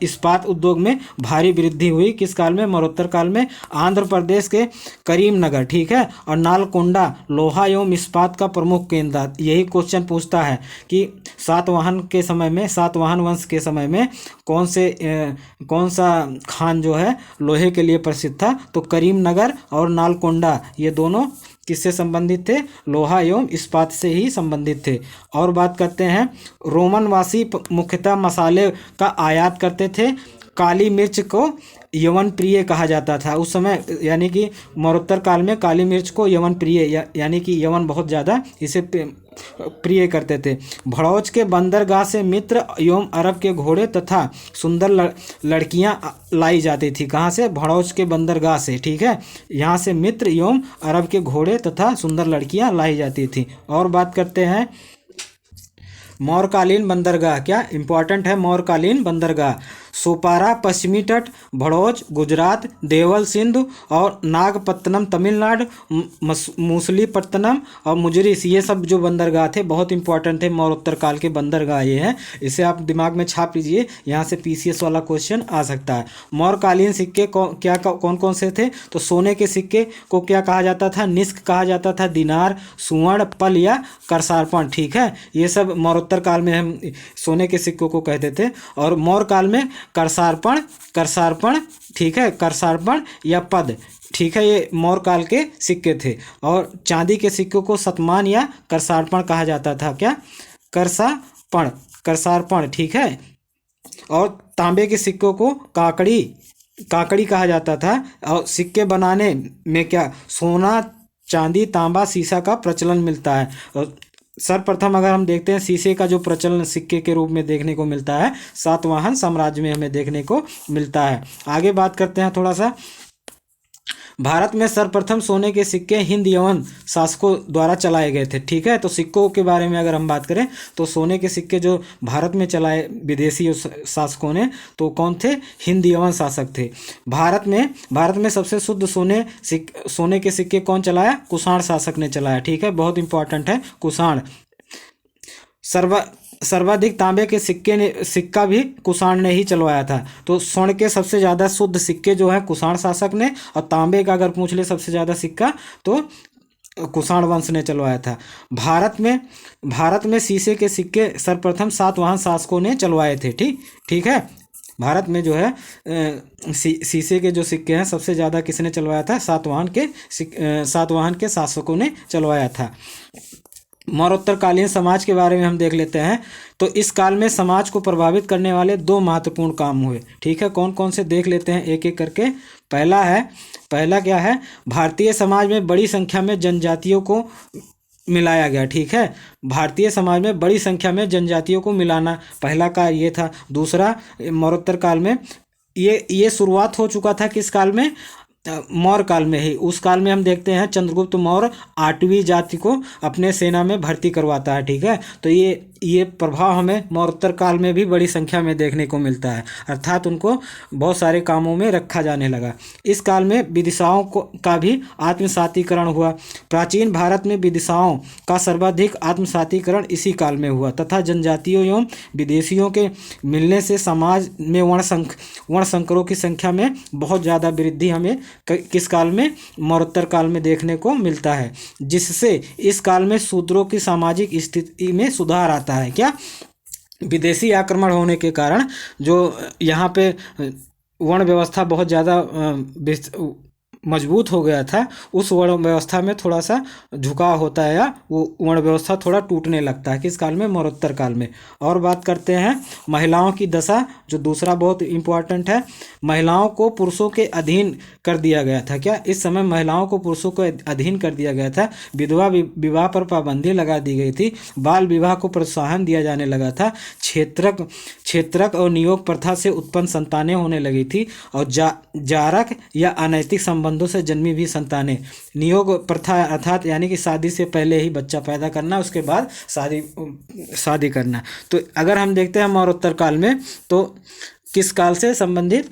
इस्पात उद्योग में भारी वृद्धि हुई। किस काल में? मौर्योत्तर काल में। आंध्र प्रदेश के करीमनगर, ठीक है, और नालकोंडा लोहा एवं इस्पात का प्रमुख केंद्र था। यही क्वेश्चन पूछता है कि सातवाहन के समय में, सातवाहन वंश के समय में कौन सा खान जो है लोहे के लिए प्रसिद्ध था? तो करीमनगर और नालकोंडा, ये दोनों किससे संबंधित थे? लोहा एवं इस्पात से ही संबंधित थे। और बात करते हैं रोमनवासी मुख्यतः मसाले का आयात करते थे। काली मिर्च को यवन प्रिय कहा जाता था उस समय, यानी कि मौर्योत्तर काल में काली मिर्च को यवन प्रिय, यानी कि यवन बहुत ज़्यादा इसे प्रिय करते थे। भड़ौच के बंदरगाह से मित्र एवं अरब के घोड़े तथा सुंदर लड़कियां लाई जाती थी। कहाँ से? भड़ौच के बंदरगाह से, ठीक है, यहाँ से मित्र एवं अरब के घोड़े तथा सुंदर लड़कियां लाई जाती थी। और बात करते हैं मौर्यकालीन बंदरगाह, क्या इंपॉर्टेंट है मौर्यकालीन बंदरगाह? सोपारा पश्चिमी तट, भड़ौच गुजरात, देवल सिंधु और नागपत्तनम तमिलनाडु, मूसलीपट्टनम और मुजरिस, ये सब जो बंदरगाह थे बहुत इंपॉर्टेंट थे मौर्योत्तर काल के बंदरगाह ये हैं। इसे आप दिमाग में छाप लीजिए, यहाँ से पीसीएस वाला क्वेश्चन आ सकता है। मौर्यकालीन सिक्के कौन कौन से थे? तो सोने के सिक्के को क्या कहा जाता था? निस्क कहा जाता था। दिनार, सुवर्ण, पल या करसारपण, ठीक है, ये सब मौर्योत्तर काल में हम सोने के सिक्कों को कहते थे। और मौर्य काल में करसारपण, ठीक है, करसारपण या पद, ठीक है, ये मौर्य काल के सिक्के थे। और चांदी के सिक्कों को शतमान या करसारपण कहा जाता था। क्या? करसारपण, ठीक है। और तांबे के सिक्कों को काकड़ी कहा जाता था। और सिक्के बनाने में क्या सोना, चांदी, तांबा, सीसा का प्रचलन मिलता है। और सर्वप्रथम अगर हम देखते हैं शीशे का जो प्रचलन सिक्के के रूप में देखने को मिलता है सातवाहन साम्राज्य में हमें देखने को मिलता है। आगे बात करते हैं थोड़ा सा, भारत में सर्वप्रथम सोने के सिक्के हिंद यवन शासकों द्वारा चलाए गए थे, ठीक है। तो सिक्कों के बारे में अगर हम बात करें तो सोने के सिक्के जो भारत में चलाए विदेशी शासकों ने, तो कौन थे? हिंद यवन शासक थे। भारत में सबसे शुद्ध सोने के सिक्के कौन चलाया? कुषाण शासक ने चलाया, ठीक है, बहुत इंपॉर्टेंट है कुषाण। सर्वाधिक तांबे के सिक्का भी कुषाण ने ही चलवाया था। तो स्वर्ण के सबसे ज़्यादा शुद्ध सिक्के जो हैं कुषाण शासक ने, और तांबे का अगर पूछ ले सबसे ज़्यादा सिक्का तो कुषाण वंश ने चलवाया था। भारत में शीशे के सिक्के सर्वप्रथम सातवाहन शासकों ने चलवाए थे। ठीक है। भारत में जो है शीशे के जो सिक्के हैं सबसे ज़्यादा किसने चलवाया था? सातवाहन के शासकों ने चलवाया था। मौर्योत्तरकालीन समाज के बारे में हम देख लेते हैं। तो इस काल में समाज को प्रभावित करने वाले दो महत्वपूर्ण काम हुए। ठीक है, कौन कौन से देख लेते हैं एक एक करके। पहला क्या है? भारतीय समाज में बड़ी संख्या में जनजातियों को मिलाया गया। ठीक है, भारतीय समाज में बड़ी संख्या में जनजातियों को मिलाना पहला कार्य ये था। दूसरा, मौर्योत्तर काल में ये शुरुआत हो चुका था किस काल में? मौर्य काल में ही। उस काल में हम देखते हैं चंद्रगुप्त मौर्य 8वीं जाति को अपने सेना में भर्ती करवाता है। ठीक है, तो ये प्रभाव हमें मौर्योत्तर काल में भी बड़ी संख्या में देखने को मिलता है, अर्थात उनको बहुत सारे कामों में रखा जाने लगा। इस काल में विदिशाओं का भी आत्मसातीकरण हुआ। प्राचीन भारत में विदिशाओं का सर्वाधिक आत्मसातीकरण इसी काल में हुआ तथा जनजातियों एवं विदेशियों के मिलने से समाज में वर्णसंकरों की संख्या में बहुत ज़्यादा वृद्धि हमें किस काल में? मौर्योत्तर काल में देखने को मिलता है, जिससे इस काल में शूद्रों की सामाजिक स्थिति में सुधार आता है। क्या? विदेशी आक्रमण होने के कारण जो यहाँ पे वर्ण व्यवस्था बहुत ज़्यादा मजबूत हो गया था, उस वर्ण व्यवस्था में थोड़ा सा झुकाव होता है या वो वर्ण व्यवस्था थोड़ा टूटने लगता है किस काल में? मौर्योत्तर काल में। और बात करते हैं महिलाओं की दशा, जो दूसरा बहुत इम्पोर्टेंट है। महिलाओं को पुरुषों के अधीन कर दिया गया था। क्या? इस समय महिलाओं को पुरुषों को अधीन कर दिया गया था। विधवा विवाह पर पाबंदी लगा दी गई थी। बाल विवाह को प्रोत्साहन दिया जाने लगा था। क्षेत्रक और नियोग प्रथा से उत्पन्न संतानें होने लगी थी। और जारक या अनैतिक संबंधों से जन्मी भी संतानें, नियोग प्रथा अर्थात यानी कि शादी से पहले ही बच्चा पैदा करना, उसके बाद शादी करना। तो अगर हम देखते हैं मौर्योत्तर काल में, तो किस काल से संबंधित?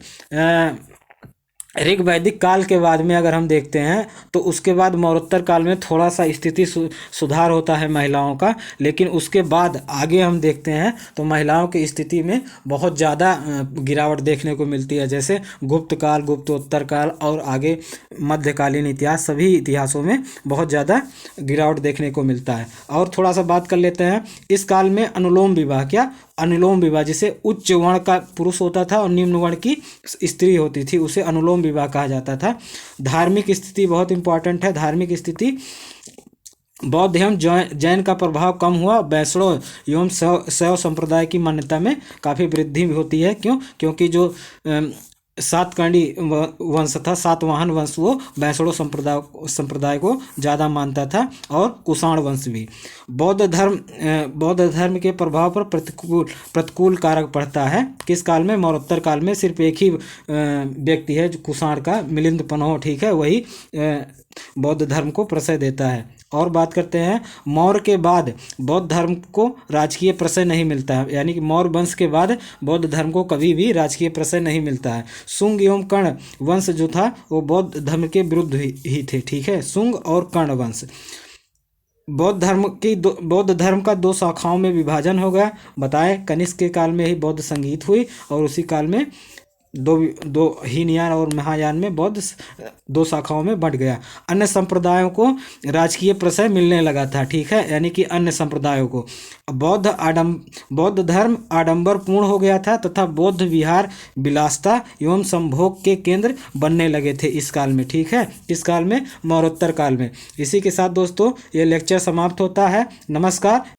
ऋग वैदिक काल के बाद में अगर हम देखते हैं तो उसके बाद मौर्योत्तर काल में थोड़ा सा स्थिति सुधार होता है महिलाओं का, लेकिन उसके बाद आगे हम देखते हैं तो महिलाओं की स्थिति में बहुत ज़्यादा गिरावट देखने को मिलती है। जैसे गुप्त काल, गुप्तोत्तर काल और आगे मध्यकालीन इतिहास, सभी इतिहासों में बहुत ज़्यादा गिरावट देखने को मिलता है। और थोड़ा सा बात कर लेते हैं इस काल में अनुलोम विवाह। क्या? अनुलोम विवाह, जिसे उच्च वर्ण का पुरुष होता था और निम्न वर्ण की स्त्री होती थी, उसे अनुलोम विवाह कहा जाता था। धार्मिक स्थिति बहुत इंपॉर्टेंट है। धार्मिक स्थिति, बौद्ध एवं जैन का प्रभाव कम हुआ। वैष्णव एवं शैव संप्रदाय की मान्यता में काफ़ी वृद्धि होती है। क्योंकि जो सातकर्णी वंश था, सातवाहन वंश, वो वैष्णव संप्रदाय को ज़्यादा मानता था, और कुषाण वंश भी। बौद्ध धर्म के प्रभाव पर प्रतिकूल कारक पड़ता है किस काल में? मौर्योत्तर काल में। सिर्फ एक ही व्यक्ति है जो कुषाण का, मिलिंद पन्ह, ठीक है, वही बौद्ध धर्म को प्रश्रय देता है। और बात करते हैं मौर्य के बाद बौद्ध धर्म को राजकीय प्रश्रय नहीं मिलता है, यानी कि मौर्य वंश के बाद बौद्ध धर्म को कभी भी राजकीय प्रश्रय नहीं मिलता है। शुंग एवं कर्ण वंश जो था वो बौद्ध धर्म के विरुद्ध ही थे। ठीक है, शुंग और कर्ण वंश। बौद्ध धर्म का दो शाखाओं में विभाजन हो गया। बताएं, कनिष्क के काल में ही बौद्ध संगीत हुई, और उसी काल में दो हीनयान और महायान में बौद्ध दो शाखाओं में बढ़ गया। अन्य संप्रदायों को राजकीय प्रश्रय मिलने लगा था। ठीक है, यानी कि अन्य संप्रदायों को बौद्ध धर्म आडंबर पूर्ण हो गया था तथा बौद्ध विहार विलासता एवं संभोग के केंद्र बनने लगे थे इस काल में। ठीक है, इस काल में, मौर्योत्तर काल में। इसी के साथ दोस्तों ये लेक्चर समाप्त होता है। नमस्कार।